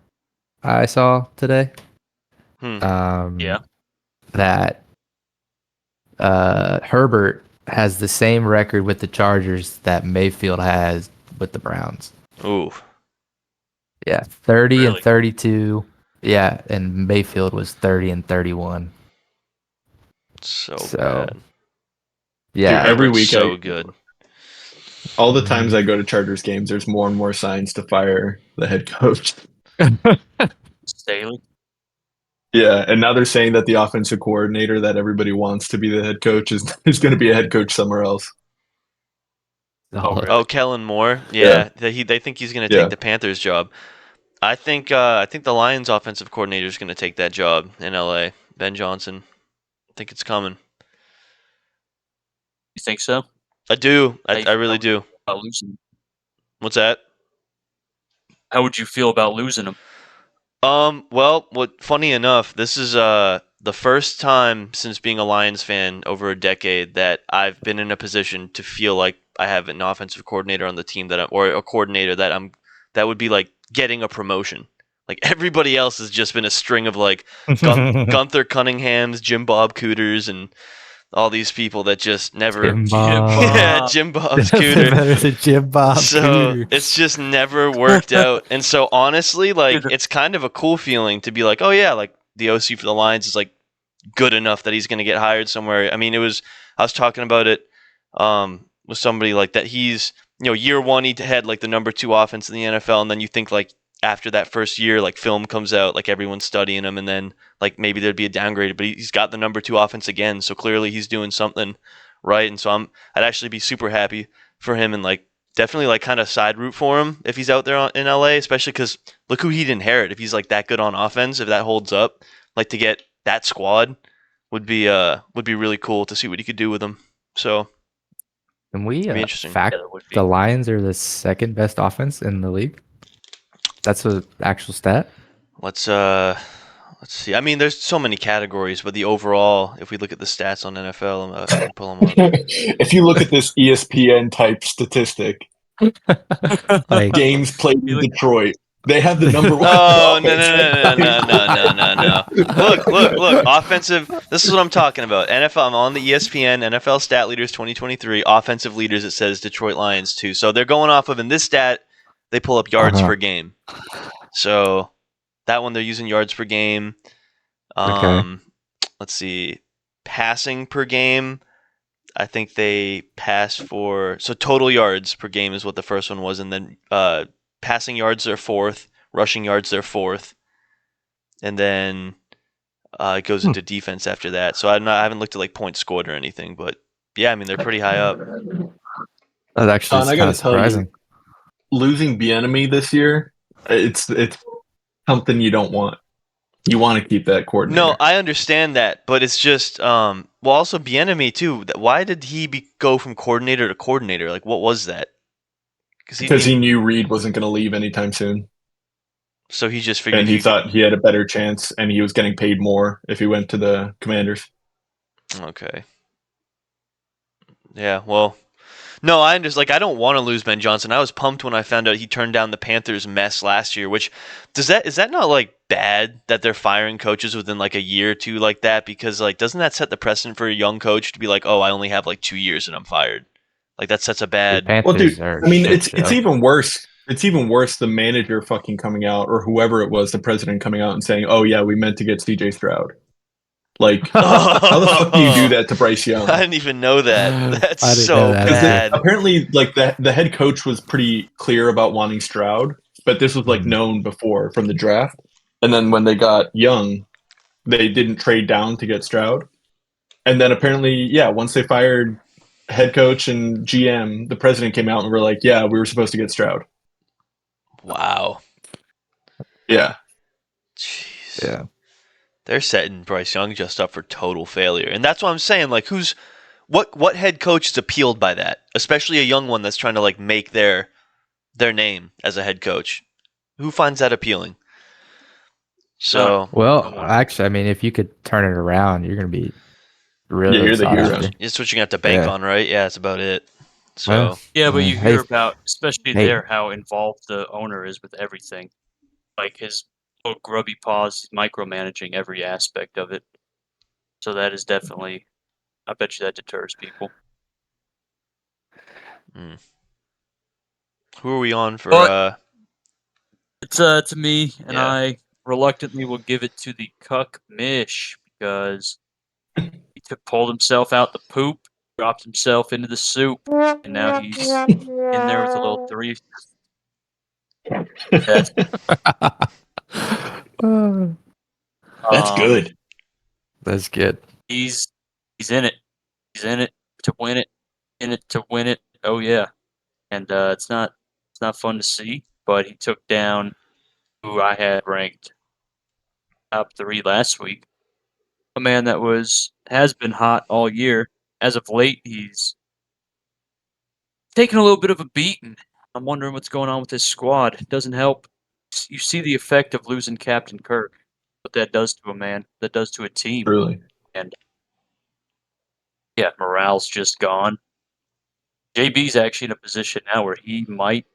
I saw today. Yeah. That Herbert has the same record with the Chargers that Mayfield has with the Browns. Ooh. Yeah, 30 Really? and 32. Yeah, and Mayfield was 30 and 31. So So, bad. yeah, Dude, every Herbert's week so good. all the times I go to Chargers games, there's more and more signs to fire the head coach. Staley. Yeah, and now they're saying that the offensive coordinator that everybody wants to be the head coach is going to be a head coach somewhere else. really? Oh, Kellen Moore. Yeah, they think he's going to Yeah. take the Panthers job. I think the Lions offensive coordinator is going to take that job in LA. Ben Johnson. I think it's coming. You think so? I do. How you I really feel do. about losing? What's that? How would you feel about losing him? Well, funny enough, this is the first time since being a Lions fan over a decade that I've been in a position to feel like I have an offensive coordinator on the team or a coordinator that would be like getting a promotion. Like everybody else has just been a string of like Gunther Cunningham's, Jim Bob Cooters, and all these people that just never. Jim Bob. Yeah, Jim Bob's Cooter. Better than Jim Bob. So Cooter. it's just never worked out. And so honestly, like it's kind of a cool feeling to be like, oh yeah, like the OC for the Lions is like good enough that he's going to get hired somewhere. I mean, I was talking about it with somebody like that. He's, year one he had like the number 2 offense in the NFL, and then you think like after that first year, like film comes out, like everyone's studying him, and then like maybe there'd be a downgrade, but he's got the number 2 offense again, so clearly he's doing something right. And so I'd actually be super happy for him, and like definitely like kind of side root for him if he's out there in LA, especially because look who he'd inherit if he's like that good on offense. If that holds up, like to get that squad would be really cool to see what he could do with them. So Can we be interesting. fact Yeah, that would be. the Lions are the second best offense in the league? That's an actual stat. Let's see. I mean, there's so many categories, but the overall, if we look at the stats on NFL, I can pull them up. If you look at this ESPN type statistic, Like games played in Detroit, they have the number 1. Oh offense. no! Look! Offensive. This is what I'm talking about. NFL. I'm on the ESPN NFL Stat Leaders 2023 offensive leaders. It says Detroit Lions too. So they're going off of in this stat. They pull up yards per game. So that one they're using yards per game. Okay. Let's see, passing per game. I think they pass for total yards per game is what the first one was, and then passing yards are 4th, rushing yards they're 4th, and then it goes into defense after that. So I haven't looked at like points scored or anything, but yeah, I mean they're pretty high up. That's actually I kind gotta of tell you, surprising. losing Bieniemy this year, it's something you don't want. You want to keep that coordinator. No, I understand that, but it's just also Bieniemy too. Why did he go from coordinator to coordinator? Like, what was that? Because he knew Reed wasn't going to leave anytime soon, so he just figured and he thought he had a better chance, and he was getting paid more if he went to the Commanders. Okay. Yeah. Well. No, I don't want to lose Ben Johnson. I was pumped when I found out he turned down the Panthers mess last year, which is that not like bad that they're firing coaches within like a year or two like that? Because like doesn't that set the precedent for a young coach to be like, oh, I only have like 2 years and I'm fired? Like that sets a bad. Well, dude, I mean, it's even worse. It's even worse. The manager fucking coming out, or whoever it was, the president coming out and saying, "Oh yeah, we meant to get C.J. Stroud." Like, how the fuck do you do that to Bryce Young? I didn't even know that. That's I didn't so know that. bad. Apparently, like the head coach was pretty clear about wanting Stroud, but this was like known before from the draft. And then when they got Young, they didn't trade down to get Stroud. And then apparently, yeah, once they fired head coach and GM, the president came out and were like, "Yeah, we were supposed to get Stroud." Wow. Yeah. Jeez. Yeah. They're setting Bryce Young just up for total failure. And that's what I'm saying. Like, what head coach is appealed by that? Especially a young one that's trying to like make their name as a head coach. Who finds that appealing? So Well, actually, I mean, if you could turn it around, you're gonna be really Yeah, you're the sought hero. after. it's what you have to bank Yeah. on, right? Yeah, that's about it. So Well, Yeah, I but mean, you hey, hear about, especially hey, there, how involved the owner is with everything. Like his little grubby paws, he's micromanaging every aspect of it. So that is definitely, I bet you that deters people. who are we on for? But- It's to me, and Yeah. I reluctantly will give it to the Cuck Mish because he pulled himself out the poop, dropped himself into the soup, and now he's in there with a little 3. That's That's good. that's good. he's in it. He's in it to win it. In it to win it. Oh yeah. And it's not fun to see, but he took down who I had ranked top 3 last week. A man that has been hot all year. As of late, he's taking a little bit of a beating. I'm wondering what's going on with his squad. It doesn't help. You see the effect of losing Captain Kirk, what that does to a man, that does to a team. Truly. And yeah, morale's just gone. JB's actually in a position now where he might.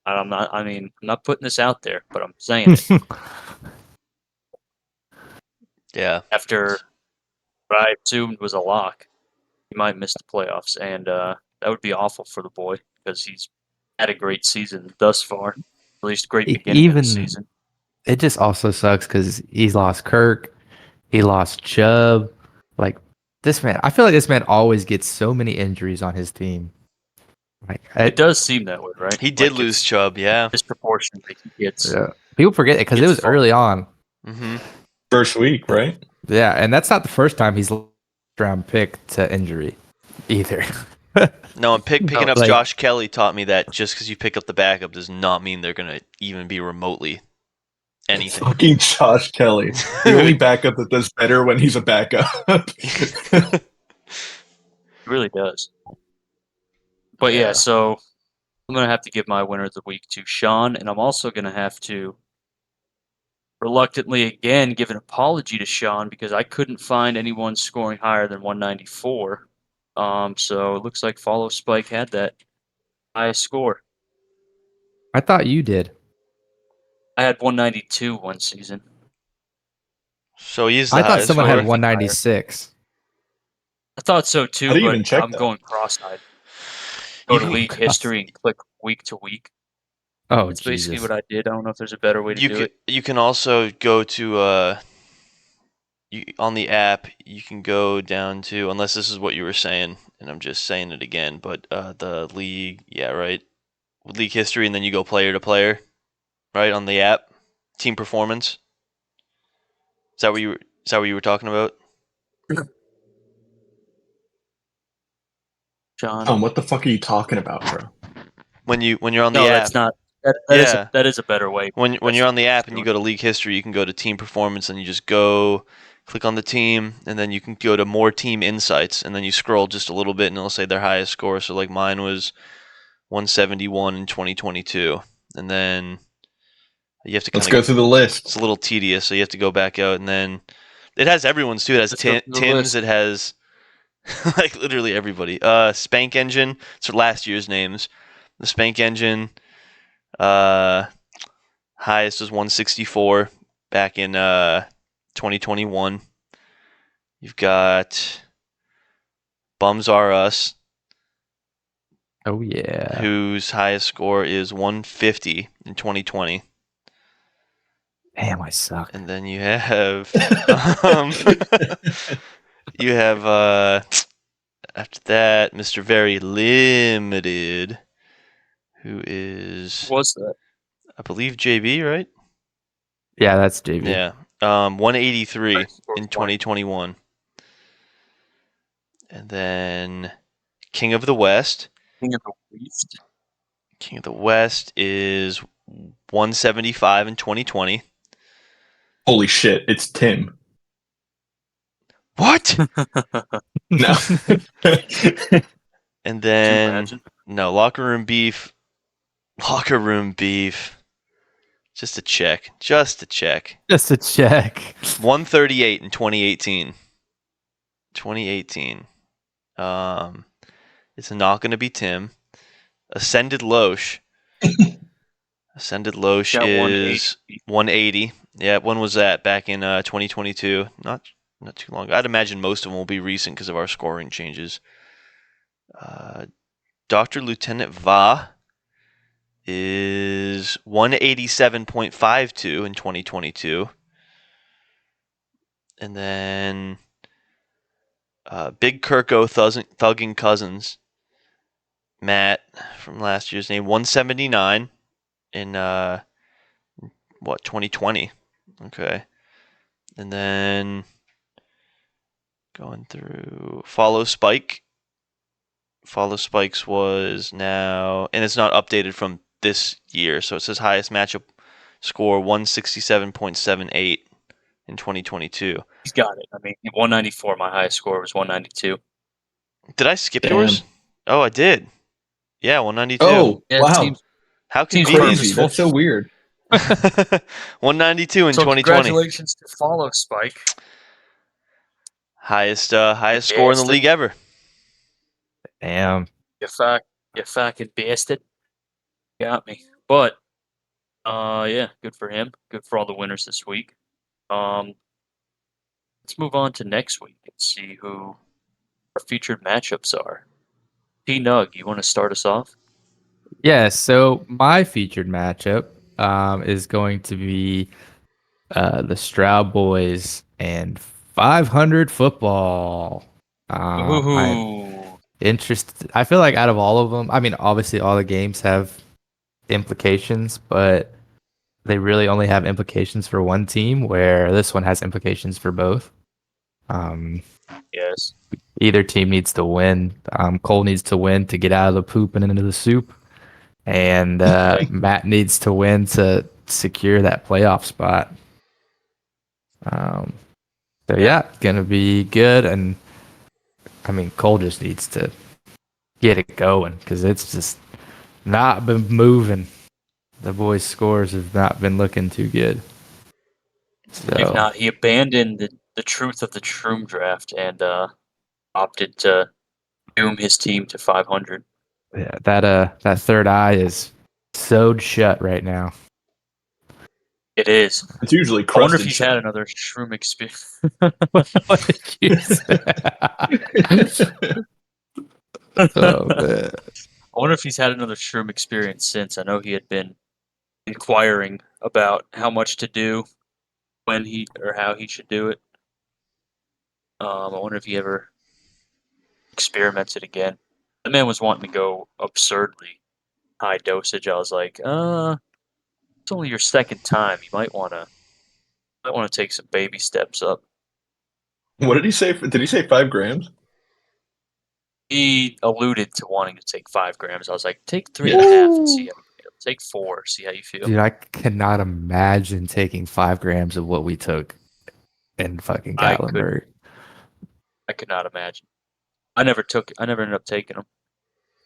I'm not putting this out there, but I'm saying it. Yeah. After what I assumed was a lock, he might miss the playoffs, and that would be awful for the boy because he's had a great season thus far. At least great beginning of the Even season. it just also sucks because he's lost Kirk, he lost Chubb. Like this man, I feel like this man always gets so many injuries on his team. Like It does seem that way, right? He did Like, lose it's Chubb, yeah. disproportionately. He gets yeah. People forget it because it Gets was early on. Mm-hmm. First week, right? Yeah, and that's not the first time he's round pick to injury either. No, and picking up Like- Josh Kelly taught me that just because you pick up the backup does not mean they're going to even be remotely anything. Fucking Josh Kelly. The only backup that does better when he's a backup. It really does. But yeah, so I'm gonna have to give my winner of the week to Sean, and I'm also gonna have to reluctantly again give an apology to Sean because I couldn't find anyone scoring higher than 194. So it looks like Follow Spike had that highest score. I thought you did. I had 192 one season. So he is the I thought highest someone scorer. had 196. I thought so too, How do you but even check I'm that? going cross-eyed. Go to You can- league history and click week to week. Oh, It's basically Jesus. what I did. I don't know if there's a better way to do it. You can also go to on the app. You can go down to, unless this is what you were saying, and I'm just saying it again. But the league, yeah, right, league history, and then you go player to player, right on the app, team performance. Is that what you were talking about? John. What the fuck are you talking about, bro? When you're on the No, app, that's not. Yeah. That is a better way. when That's you're on the what app it's and you doing. go to league history, you can go to team performance and you just go click on the team, and then you can go to more team insights, and then you scroll just a little bit and it'll say their highest score. So like mine was 171 in 2022, and then you have to Let's kind go of through the list. it's a little tedious, so you have to go back out, and then it has everyone's too. It has Let's go through the Tim's, list. it has like literally everybody. Spank Engine, so last year's names. The Spank Engine highest was 164 back in 2021. You've got Bums R Us, Oh, yeah. whose highest score is 150 in 2020. Damn, I suck. And then you have you have after that Mr. Very Limited, who is What's that? I believe JB, right? Yeah, that's JV. Yeah. 183 Highest score in for 2021. And then King of the West. King of the West. King of the West is 175 in 2020. Holy shit, it's Tim. What? No. And To then imagine. no, Locker Room Beef Just to check. Just to check. 138 in 2018. 2018. It's not going to be Tim. Ascended Loesch. Ascended Loesch Got is 180. Yeah, when was that? Back in 2022. Not too long ago. I'd imagine most of them will be recent because of our scoring changes. Dr. Lieutenant Va is 187.52 in 2022. And then Big Kirko Thugging Cousins, Matt from last year's name, 179 in 2020. Okay. And then going through Follow Spike. Follow Spikes was now, and it's not updated from this year, so it says highest matchup score 167.78 in 2022. He's got it. I mean, 194. My highest score was 192. Did I skip Damn. yours? Oh, I did. Yeah, 192. Oh, Yeah, wow. How seems convenient. Crazy. That's so weird. 192 in So 2020. congratulations to Follow Spike. Highest score in the league ever. Damn. You fucking bastard. Got me. But yeah, good for him. Good for all the winners this week. Let's move on to next week and see who our featured matchups are. P-Nug, you want to start us off? Yeah, so my featured matchup is going to be the Stroud Boys and 500 football. I'm interested. I feel like out of all of them, I mean, obviously all the games have implications, but they really only have implications for one team, where this one has implications for both. Yes. Either team needs to win. Cole needs to win to get out of the poop and into the soup. And Matt needs to win to secure that playoff spot. So yeah, gonna be good. And I mean, Cole just needs to get it going because it's just not been moving. The boys' scores have not been looking too good. So If not, he abandoned the truth of the Shroom draft and opted to doom his team to 500. yeah, that third eye is sewed shut right now. It is. It's usually I wonder if crusted he's shut. had another Shroom experience. What did you say? Oh, man. I wonder if he's had another Shroom experience since. I know he had been inquiring about how much to do, when he or how he should do it. I wonder if he ever experimented again. The man was wanting to go absurdly high dosage. I was like, it's only your second time. You might want to take some baby steps up. What did he say? Did he say 5 grams? He alluded to wanting to take 5 grams. I was like, take 3.5 and see how you feel. Take 4, see how you feel. Dude, I cannot imagine taking 5 grams of what we took in fucking Gatlinburg. I could not imagine. I never ended up taking them.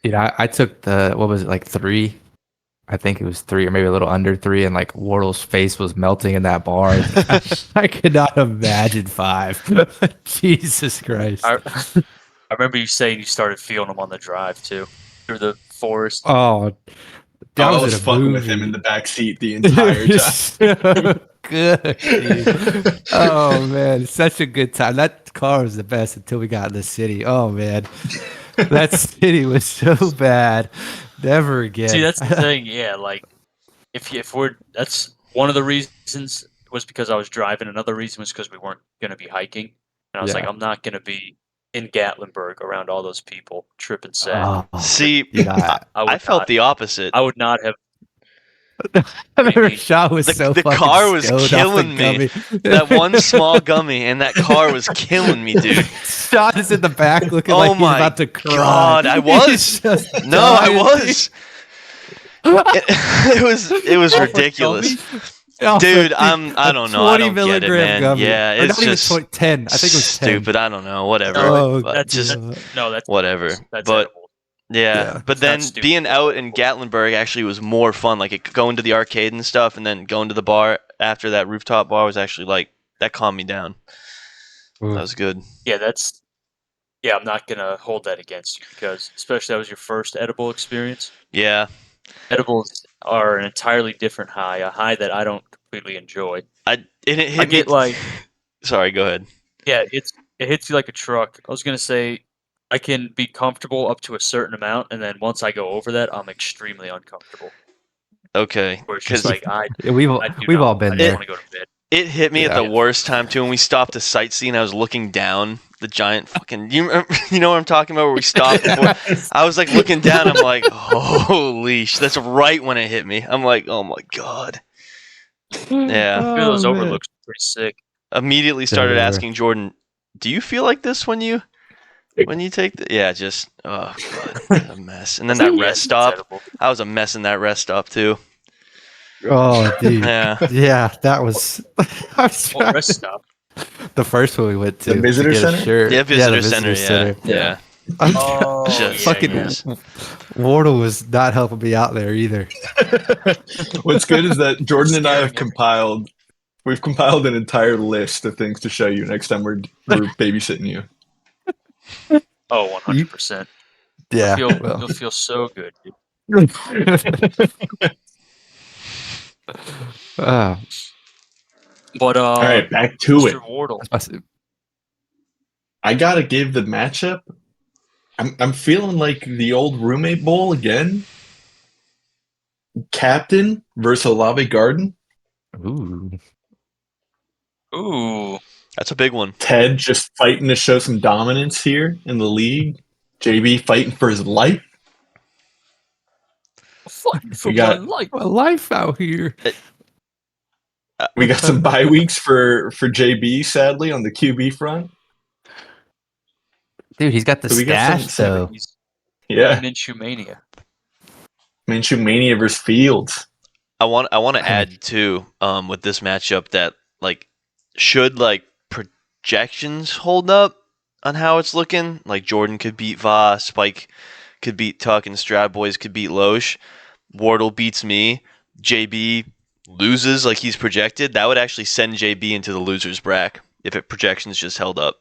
Dude, I took what was it, like 3? I think it was 3 or maybe a little under 3, and like Wardle's face was melting in that bar. I could not imagine 5. Jesus Christ. I remember you saying you started feeling them on the drive too, through the forest. Oh, that I was was in a fucking with movie. him in the back seat the entire time. So good. Dude. Oh man, such a good time. That car was the best until we got in the city. Oh man, that city was so bad. Never again. See, that's the thing. Yeah, like that's one of the reasons was because I was driving. Another reason was because we weren't going to be hiking, and I was like, I'm not going to be in Gatlinburg around all those people tripping sad. Oh, See, dude, I felt the opposite. I would not have. Shaw was so the fucking car was stoned off killing the me. gummy. That one small gummy and that car was killing me, dude. Shaw is in the back looking Oh like he's my about to cry. God, I was. He's just No, I dying. was. It was ridiculous. Dude, I don't know. I don't get it, man. Gummy. Yeah, Or it's not even just 10. I think it was 10. stupid. I don't know. Whatever. Oh, But That's just no, that's whatever. That's But edible. Yeah, but It's not then stupid. being out in Gatlinburg actually was more fun. Like going to the arcade and stuff, and then going to the bar after that rooftop bar was actually like that calmed me down. That was good. Yeah, I'm not gonna hold that against you because especially that was your first edible experience. Yeah, Edibles are an entirely different high, a high that I don't completely enjoy. it hit I me. get like, Sorry, go ahead. yeah, it hits you like a truck. I was gonna say I can be comfortable up to a certain amount, and then once I go over that, I'm extremely uncomfortable. Okay, Where it's just because like I We've do we've not, all been I just there. want to go to bed. it hit me at Yeah. the worst time too. When we stopped to sightsee, and I was looking down the giant fucking. You remember, you know what I'm talking about? Where we stopped before. I was like looking down. I'm like, holy sh! That's right when it hit me. I'm like, oh my god. Yeah. Those Oh, man. overlooks are pretty sick. Immediately started were. asking Jordan, "Do you feel like this when you take the?" Yeah, just oh god, a mess. And then that Yeah, rest it's stop. edible. I was a mess in that rest stop too. Oh, dude. Yeah. Yeah, that was. I was Oh, trying- rest stop. the first one we went to The visitor to get center? a shirt. Yeah, the visitor visitor center. center. Yeah. I'm Oh, Just yeah, fucking yeah. Wardle was not helping me out there either. What's good is that Jordan and I have Scaring we've compiled an entire list of things to show you next time we're babysitting you. Oh, 100%. Yeah. You'll feel so good, dude. Oh, But All right, back to Mr. it. Wardle, I gotta give the matchup. I'm feeling like the old roommate bowl again. Captain versus Olave Garden. ooh. ooh, That's a big one. Ted just fighting to show some dominance here in the league. JB fighting for his life. fighting for We got- my life. My life out here. We got some bye weeks for JB, sadly, on the QB front. Dude, he's got the So we got stash though. He's Yeah, Minshew mania. Minshew Mania versus Fields. I want to add too with this matchup that like should like projections hold up on how it's looking. Like Jordan could beat Va, Spike could beat Tuck, and Stroud Boys could beat Loesch. Wardle beats me. JB loses like he's projected. That would actually send JB into the losers bracket if it projections just held up.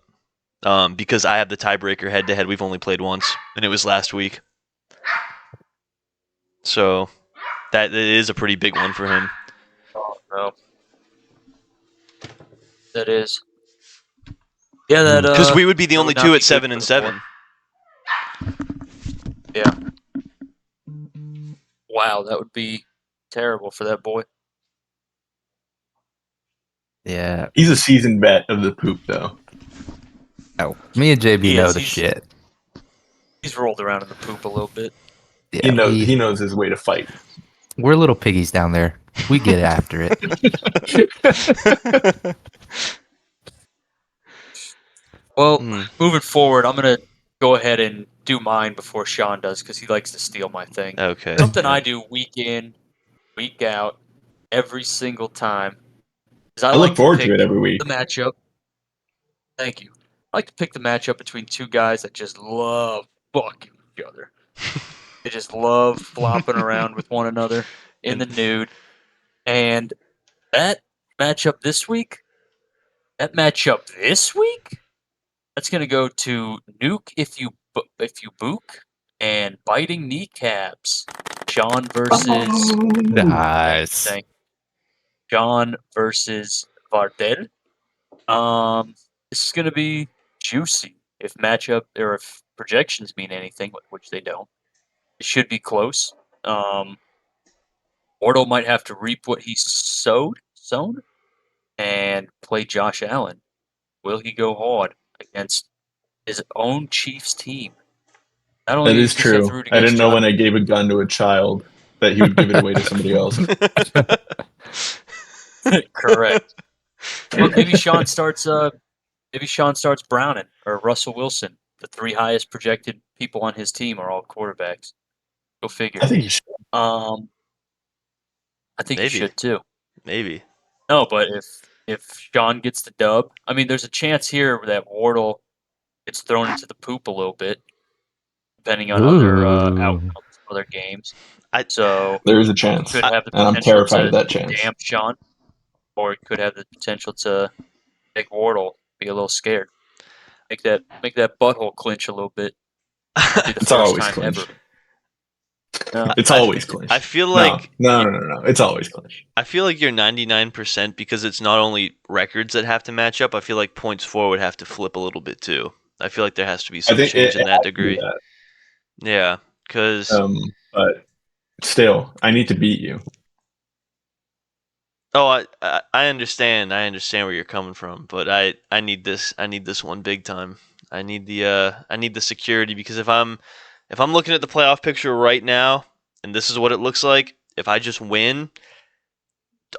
Because I have the tiebreaker head to head. We've only played once, and it was last week. So that is a pretty big one for him. Oh no, that is. Yeah, that Because we would be the that only would not two be at good 7 for and the 7. Yeah. Wow, that would be terrible for that boy. Yeah. He's a seasoned vet of the poop, though. Oh, me and JB He know is, the he's- shit. He's rolled around in the poop a little bit. Yeah, He knows his way to fight. we're little piggies down there. We get after it. Well, Mm. moving forward, I'm gonna go ahead and do mine before Sean does because he likes to steal my thing. Okay. Something I do week in, week out, every single time. Is I like look forward pick to it every week. the matchup. Thank you. I like to pick the matchup between two guys that just love fucking each other. They just love flopping around with one another in the nude. And that matchup this week, that's gonna go to Nuke if you book and biting kneecaps. Sean versus Nice. thank Sean versus Vardell. This is gonna be juicy. If matchup or if projections mean anything, which they don't, it should be close. Wardle might have to reap what he sown, and play Josh Allen. Will he go hard against his own Chiefs team? Not only That is does he have to true. root I against didn't know Josh- when I gave a gun to a child that he would give it away to somebody else. Correct. Well, maybe Sean starts. Maybe Sean starts Browning or Russell Wilson. The three highest projected people on his team are all quarterbacks. Go figure. I think you should. I think you Maybe. should too. Maybe. No, but if Sean gets the dub, I mean, there's a chance here that Wardle gets thrown into the poop a little bit. depending on other Ooh. outcomes, other games. I- So There is a chance, could have the and I'm potential terrified to of that chance. damp Sean, or it could have the potential to make Wardle be a little scared. Make that butthole clinch a little bit. Be the It's first always time clinch. ever. No, It's always clinch. I feel No, like no. It's always clinch. I feel like you're 99% because it's not only records that have to match up. I feel like points for would have to flip a little bit too. I feel like there has to be I some think change it in that has to be degree. Yeah, because that. But still, I need to beat you. I understand. I understand where you're coming from, but I need this. I need this one big time. I need the security because if I'm looking at the playoff picture right now and this is what it looks like, if I just win,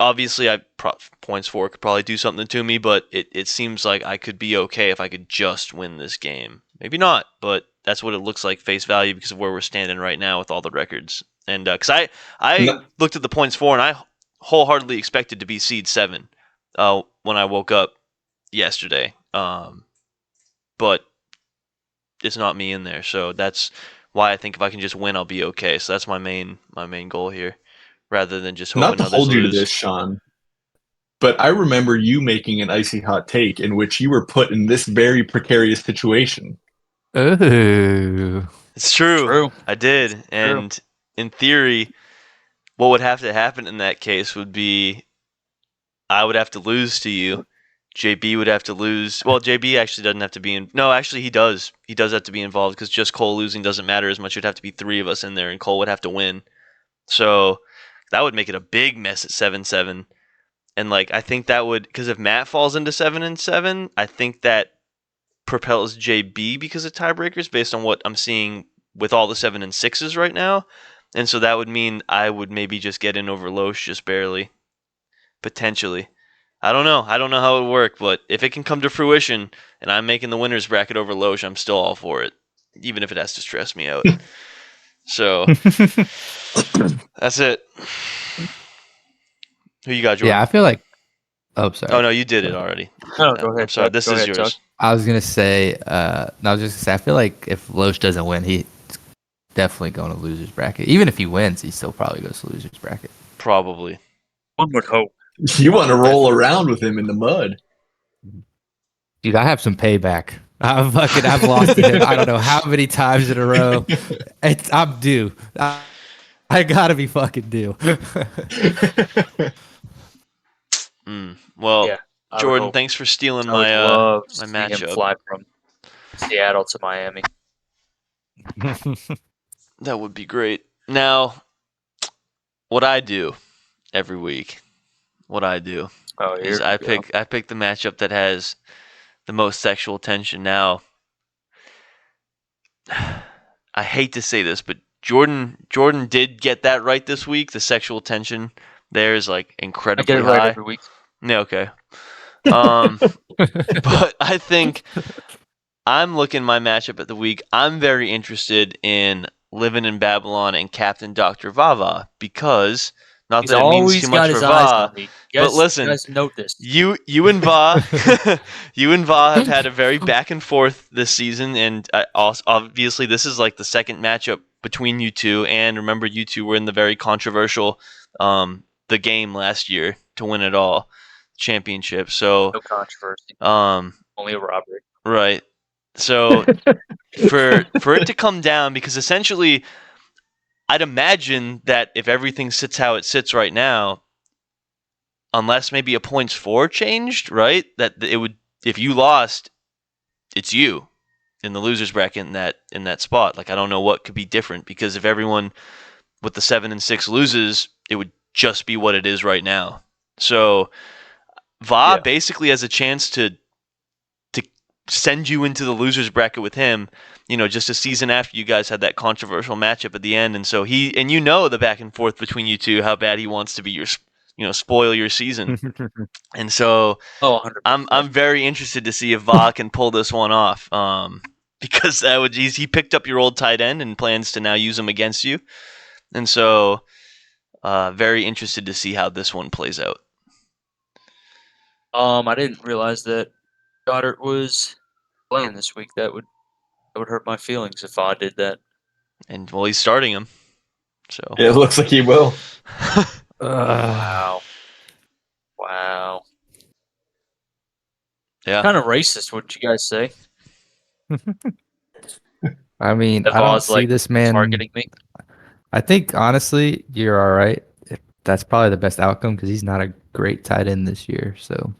obviously points for could probably do something to me, but it seems like I could be okay if I could just win this game. Maybe not, but that's what it looks like face value because of where we're standing right now with all the records. And because I No, looked at the points for and I wholeheartedly expected to be seed 7 when I woke up yesterday. But it's not me in there, so that's why I think if I can just win, I'll be okay. So that's my main goal here, rather than just not hoping to others hold you to lose. this, Sean, but I remember you making an icy hot take in which you were put in this very precarious situation. Ooh. It's true. True. I did. And in theory, what would have to happen in that case would be I would have to lose to you. JB would have to lose. Well, JB actually doesn't have to be in. No, actually, he does. He does have to be involved because just Cole losing doesn't matter as much. It'd have to be 3 of us in there, and Cole would have to win. So that would make it a big mess at 7-7. And I think that would, because if Matt falls into 7-7, I think that propels JB because of tiebreakers based on what I'm seeing with all the 7-6s right now. And so that would mean I would maybe just get in over Loesch just barely, potentially. I don't know. I don't know how it would work, but if it can come to fruition and I'm making the winners bracket over Loesch, I'm still all for it, even if it has to stress me out. So that's it. Who you got, Jordan? Yeah, I feel like. Oh, sorry. Oh no, you did it already. No, go ahead. I'm sorry. This Go is ahead, yours. Chuck. I was gonna say. No, I was just gonna say. I feel like if Loesch doesn't win, he's definitely going to losers bracket. Even if he wins, he still probably goes to losers bracket. Probably. One would hope. You want to roll around with him in the mud. Dude, I have some payback. I've lost to him. I don't know how many times in a row. I'm due. I gotta be fucking due. Well, Yeah, I would Jordan, hope. thanks for stealing I would my love to my see him matchup. fly from Seattle to Miami. That would be great. Now, what I do every week, Oh, is here we go. I pick the matchup that has the most sexual tension. Now, I hate to say this, but Jordan did get that right this week. The sexual tension there is I incredibly get it right high. every week. Yeah, okay. But I think I'm looking my matchup at the week. I'm very interested in Living in Babylon and Captain Dr. Vava because not He's that it means always too got much his for eyes Va, on me. but listen, you guys note this. you and Va, you and Va have had a very back and forth this season, and obviously this is the second matchup between you two. And remember, you two were in the very controversial the game last year to win it all championship. So No controversy. um Only a robbery. right. So for it to come down, because essentially I'd imagine that if everything sits how it sits right now, unless maybe a points for changed, right? That it would, if you lost, it's you in the losers bracket in that spot. I don't know what could be different, because if everyone with the 7-6 loses, it would just be what it is right now. So Va basically has a chance to send you into the losers bracket with him, just a season after you guys had that controversial matchup at the end. And so the back and forth between you two, how bad he wants to be spoil your season. And so 100%. I'm very interested to see if Va can pull this one off. Because he picked up your old tight end and plans to now use him against you. And so very interested to see how this one plays out. I didn't realize that Goddard was playing this week. That would hurt my feelings if I did that. And well, he's starting him. So Yeah, it looks like he will. Wow. yeah. Kind of racist, would you guys say? I mean, If I I don't was see like this man. targeting me. I think honestly, you're all right. That's probably the best outcome because he's not a great tight end this year, so you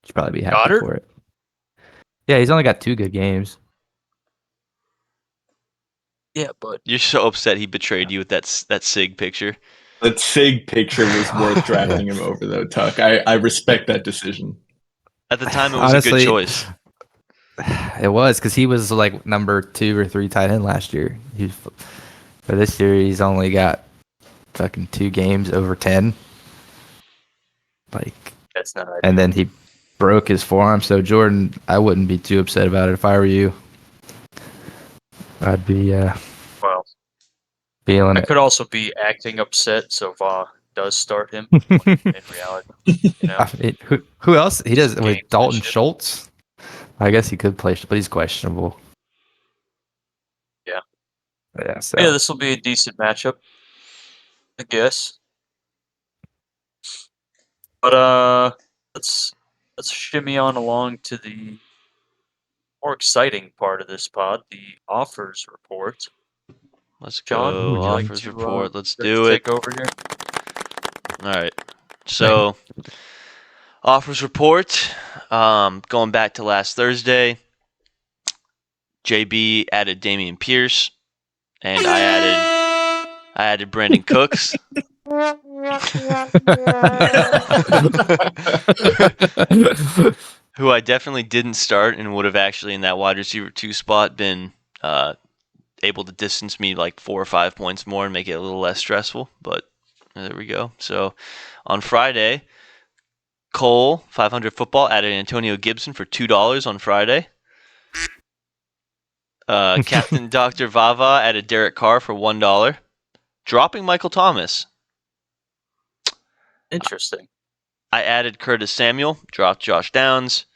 should probably be happy Goddard? for it. Yeah, he's only got 2 good games. Yeah, but You're so upset he betrayed you with that Sig picture. That Sig picture was worth drafting him over, though, Tuck. I respect that decision. At the time, it was a good Honestly, choice. It was because he was like number 2 or 3 tight end last year. For this year, he's only got fucking 2 games over 10. Like, that's not ideal. and then he broke his forearm. So Jordan, I wouldn't be too upset about it if I were you. I'd be Well, feeling I it. could also be acting upset, so Va does start him. When in reality, you know, I mean, who else? He does with Dalton gamesmanship. Schultz. I guess he could play, but he's questionable. Yeah. Yeah. So Yeah, this will be a decent matchup, I guess. But let's shimmy on along to the more exciting part of this pod, the offers report. Let's John, go. would you like Offers to report. Let's like to do it. take over here? All right. So, offers report. Going back to last Thursday, JB added Damian Pierce, and I added Brandon Cooks. Who I definitely didn't start and would have actually in that wide receiver 2 spot been able to distance me like 4 or 5 points more and make it a little less stressful. But there we go. So on Friday, Cole 500 Football added Antonio Gibson for $2 on Friday. Captain Dr. Vava added Derek Carr for $1, dropping Michael Thomas. Interesting. I added Curtis Samuel, dropped Josh Downs,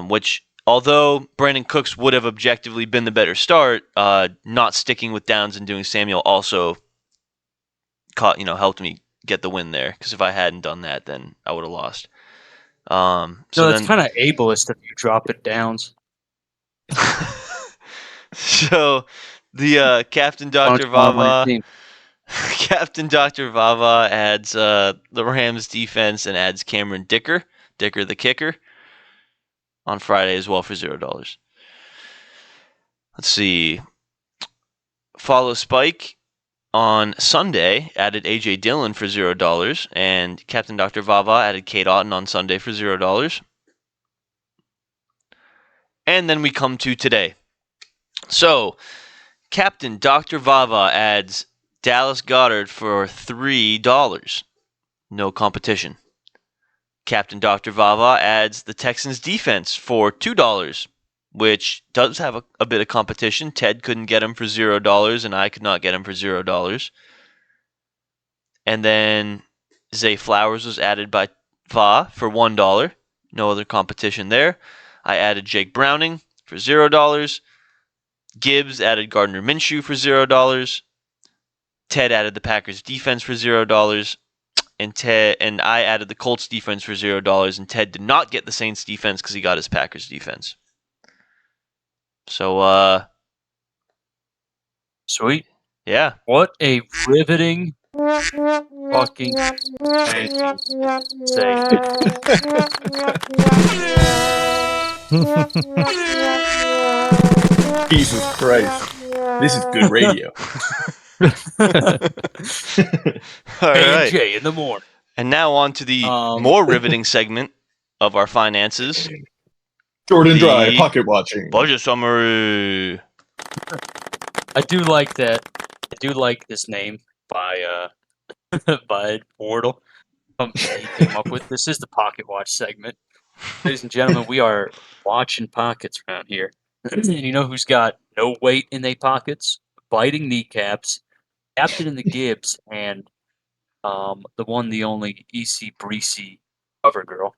which, although Brandon Cooks would have objectively been the better start, not sticking with Downs and doing Samuel also helped me get the win there. Because if I hadn't done that, then I would have lost. No, it's kind of ableist if you drop it downs. So the Captain Dr. Vava. Captain Dr. Vava adds the Rams defense and adds Cameron Dicker the kicker, on Friday as well for $0. Let's see. Follow Spike on Sunday added AJ Dillon for $0, and Captain Dr. Vava added Kate Otten on Sunday for $0. And then we come to today. So, Captain Dr. Vava adds Dallas Goedert for $3. No competition. Captain Dr. Vava adds the Texans defense for $2, which does have a bit of competition. Ted couldn't get him for $0, and I could not get him for $0. And then Zay Flowers was added by Va for $1. No other competition there. I added Jake Browning for $0. Gibbs added Gardner Minshew for $0. Ted added the Packers defense for $0. And I added the Colts defense for $0. And Ted did not get the Saints defense because he got his Packers defense. So, Sweet. yeah. What a riveting fucking Jesus Christ. This is good radio. All right. AJ in the morning. And now on to the more riveting segment of our finances. Jordan Dry, pocket watching. Budget summary. I do like that. I do like this name by by Wardle. He came up with. This is the Pocket Watch segment. Ladies and gentlemen, we are watching pockets around here. And you know who's got no weight in their pockets? Biting kneecaps, Captain in the Gibbs, and the one, the only EC Breezy cover girl.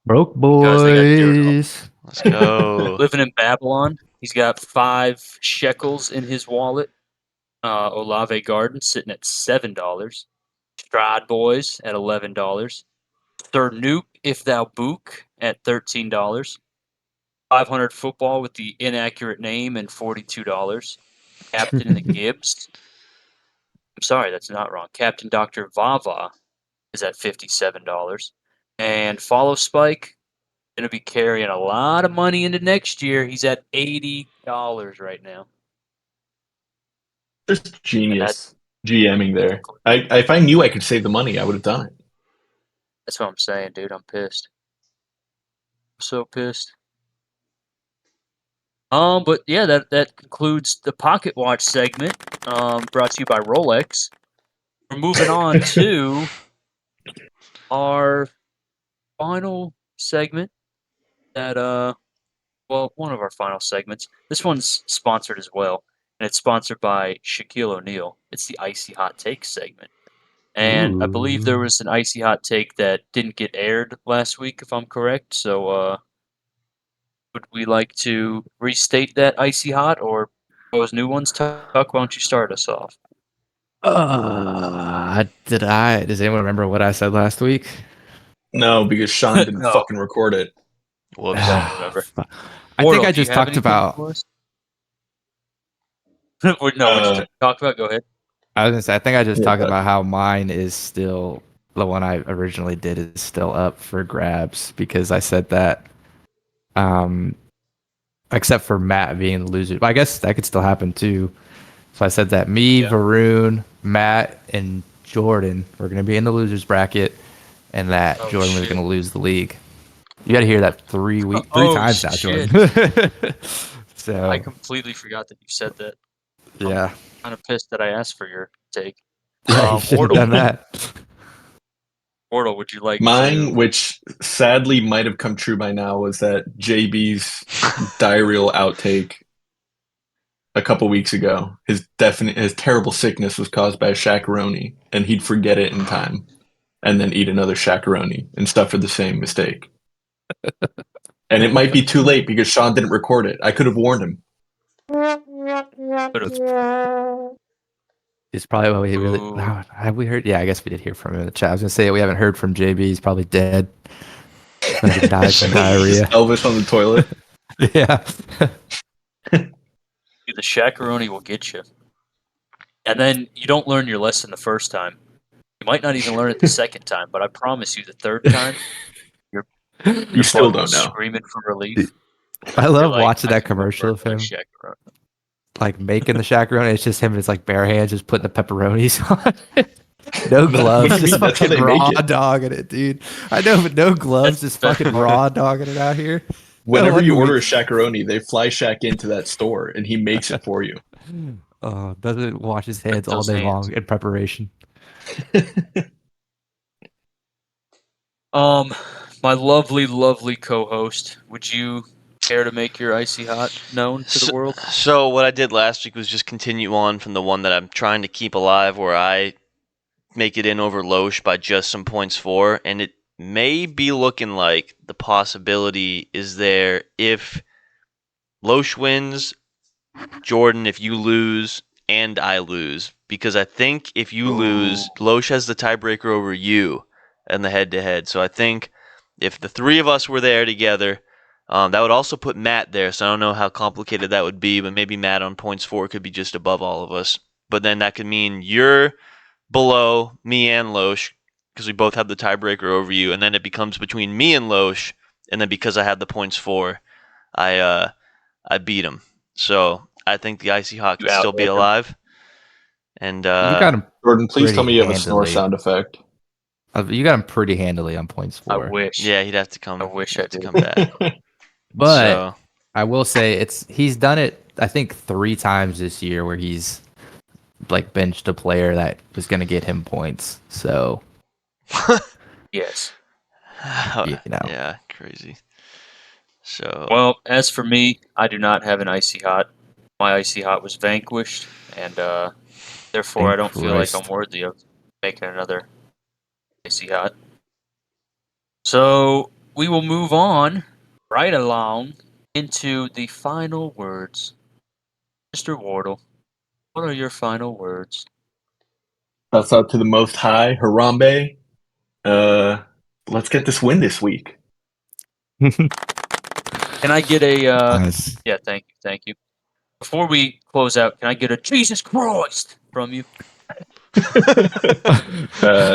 Broke Guys, they got dirt on. boys. Let's go. Living in Babylon. He's got 5 shekels in his wallet. Olave Garden sitting at $7. Stride Boys at $11. Sir Nuke If Thou Book at $13. 500 Football with the inaccurate name and $42. Captain the Gibbs. I'm sorry, that's not wrong. Captain Dr. Vava is at $57. And Follow Spike, going to be carrying a lot of money into next year. He's at $80 right now. Just genius GMing there. If I knew I could save the money, I would have done it. That's what I'm saying, dude. I'm pissed. I'm so pissed. But yeah, that concludes the Pocket Watch segment. Brought to you by Rolex. We're moving on to our final segment. One of our final segments. This one's sponsored as well, and it's sponsored by Shaquille O'Neal. It's the Icy Hot Take segment. And I believe there was an Icy Hot Take that didn't get aired last week, if I'm correct. So, would we like to restate that Icy Hot or those new ones? Tuck, why don't you start us off? Does anyone remember what I said last week? No, because Sean didn't No. fucking record it. Whoops. I don't remember. I Wardle, think I do you just have talked anything about. for us? No, what you talk about? Go ahead. I was gonna say, I think I just Yeah, talked but- about how mine is still the one I originally did is still up for grabs because I said that, except for Matt being the loser. But I guess that could still happen too. So I said that me, Yeah. Varun, Matt, and Jordan were gonna be in the losers bracket, and that Oh, Jordan was shit. gonna lose the league. You got to hear that three Oh, times now, shit. Jordan. So I completely forgot that you said that. yeah, Kind of pissed that I asked for your take. yeah, you should have Wardle, done that. Wardle, would you like Mine, to? which sadly might have come true by now, was that JB's diarrheal outtake a couple weeks ago. His terrible sickness was caused by a shakaroni, and he'd forget it in time, and then eat another shakaroni and suffer the same mistake. And it might be too late because Sean didn't record it. I could have warned him. It's probably what we really. Ooh. Wow, have we heard? Yeah, I guess we did hear from him in the chat. I was gonna say we haven't heard from JB. He's probably dead. He died from diarrhea. Elvis on the toilet. Yeah. The shakaroni will get you. And then you don't learn your lesson the first time. You might not even learn it the second time, but I promise you the third time, You still don't know. screaming for relief. I love You're like, watching I that can never commercial of learn him shakaroni. like making the shakaroni. It's just him with his like bare hands just putting the pepperonis on it. No gloves, What do you just mean? That's how fucking they raw make it. dogging it, dude. I know, but no gloves, That's just fucking raw dogging it out here. Whenever No you wonder order a shakaroni, they fly Shaq into that store and he makes it for you. Doesn't wash his hands all Those day hands. long in preparation. My lovely, lovely co-host, would you care to make your icy hot known to the world? So what I did last week was just continue on from the one that I'm trying to keep alive, where I make it in over Loesch by just some points for, and it may be looking like the possibility is there if Loesch wins, Jordan, if you lose, and I lose, because I think if you lose, Loesch has the tiebreaker over you in the head-to-head. So I think if the three of us were there together, that would also put Matt there. So I don't know how complicated that would be, but maybe Matt on points for could be just above all of us. But then that could mean you're below me and Loesch because we both have the tiebreaker over you, and then it becomes between me and Loesch, and then because I have the points for, I beat him. So I think the icy hot could still be alive. And You got him. Jordan, please tell me you have a Pretty snore handily. sound effect. You got him pretty handily on points I for. wish. yeah, he'd have to come. I wish he'd I have to did. come back. But So, I will say he's done it. I think 3 times this year where he's like benched a player that was going to get him points. So Yes. you know. yeah, crazy. So Well, as for me, I do not have an icy hot. My icy hot was vanquished, and therefore I don't feel like I'm worthy of making another icy hot. So we will move on right along into the final words. Mr. Wardle, what are your final words? That's out to the Most High, Harambe. Let's get this win this week. Can I get a Nice. yeah, thank you. Before we close out, can I get a Jesus Christ from you?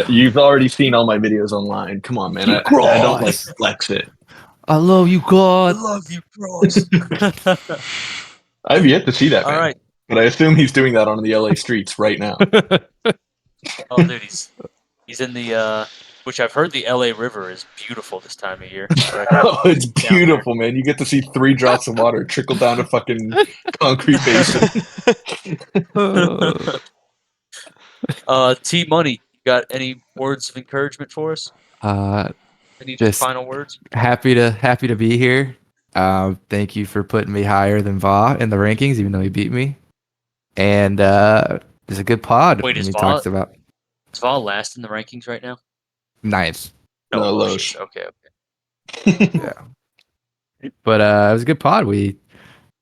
You've already seen all my videos online. Come on, man. I don't like flex it. I love you, God. love you, Christ. I have yet to see that, All man. right. But I assume he's doing that on the LA streets right now. Oh, dude, he's in the which I've heard the LA River is beautiful this time of year. Oh, it's beautiful, man. You get to see 3 drops of water trickle down a fucking concrete basin. T Money, you got any words of encouragement for us? Any Just- final words? happy to be here. Thank you for putting me higher than Va in the rankings, even though he beat me. And it's a good pod. Wait, is he Va- talks about Is Vol last in the rankings right now? nice. No, Loesch. Loesch. Okay. Yeah. But it was a good pod. We,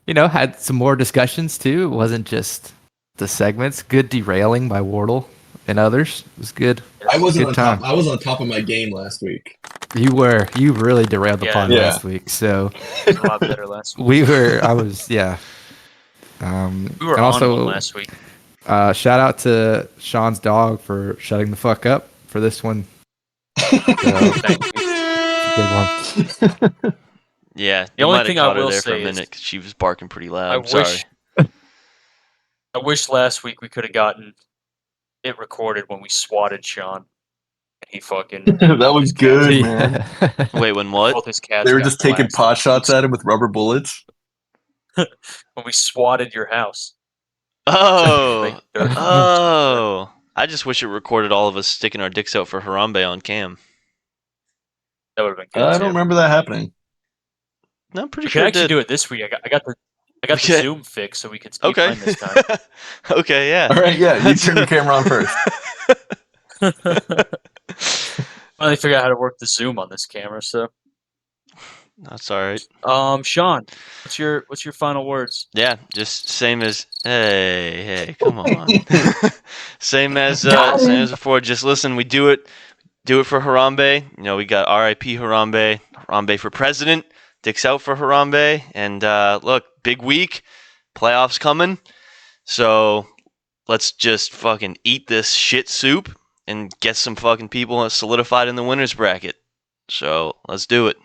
had some more discussions too. It wasn't just the segments. Good derailing by Wardle and others. It was good. I wasn't Good on time. top. I was on top of my game last week. You really derailed the pod Yeah. last week. So It was a lot better last week. we were We were and on also one last week. shout out to Sean's dog for shutting the fuck up for this one. Thank you. Good one. Yeah, The you only might have thing I caught her will there for a say is minute because she was barking pretty loud. I I'm sorry. wish last week we could have gotten it recorded when we swatted Sean. And he fucking That was good, man. Wait, when what? both his cats They were got just taking blasted. pot shots at him with rubber bullets. When we swatted your house. Oh, Like, dirt. oh! I just wish it recorded all of us sticking our dicks out for Harambe on cam. That would have been good. I too. don't remember that happening. No, I'm pretty We sure could it actually did. do it this week. I got the Okay. Zoom fix so we could speak Okay. mine this time. Okay, yeah. All right, yeah. You turn your camera on first. Finally figured out how to work the Zoom on this camera. So, That's all right. Sean, what's your final words? Yeah, just same as hey, come on. same as before. Just listen. We do it for Harambe. We got R.I.P. Harambe. Harambe for president. Dicks out for Harambe. And look, big week. Playoffs coming. So let's just fucking eat this shit soup and get some fucking people solidified in the winners bracket. So let's do it.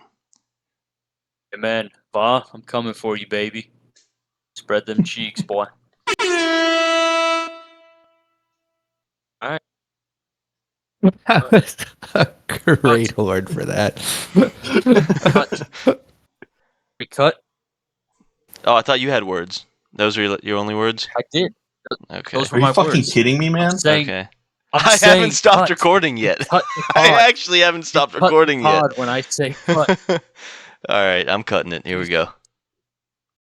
Amen. Va, I'm coming for you, baby. Spread them cheeks, boy. That was a great horde for that. Recut. Oh, I thought you had words. Those were your only words? I did. Okay. Those Are were you my fucking words. kidding me, man? I'm saying, Okay. I'm I saying haven't stopped cut. recording yet. Cut the I pod. actually haven't stopped Cut the recording yet. pod when I say cut. All right, I'm cutting it. Here we go.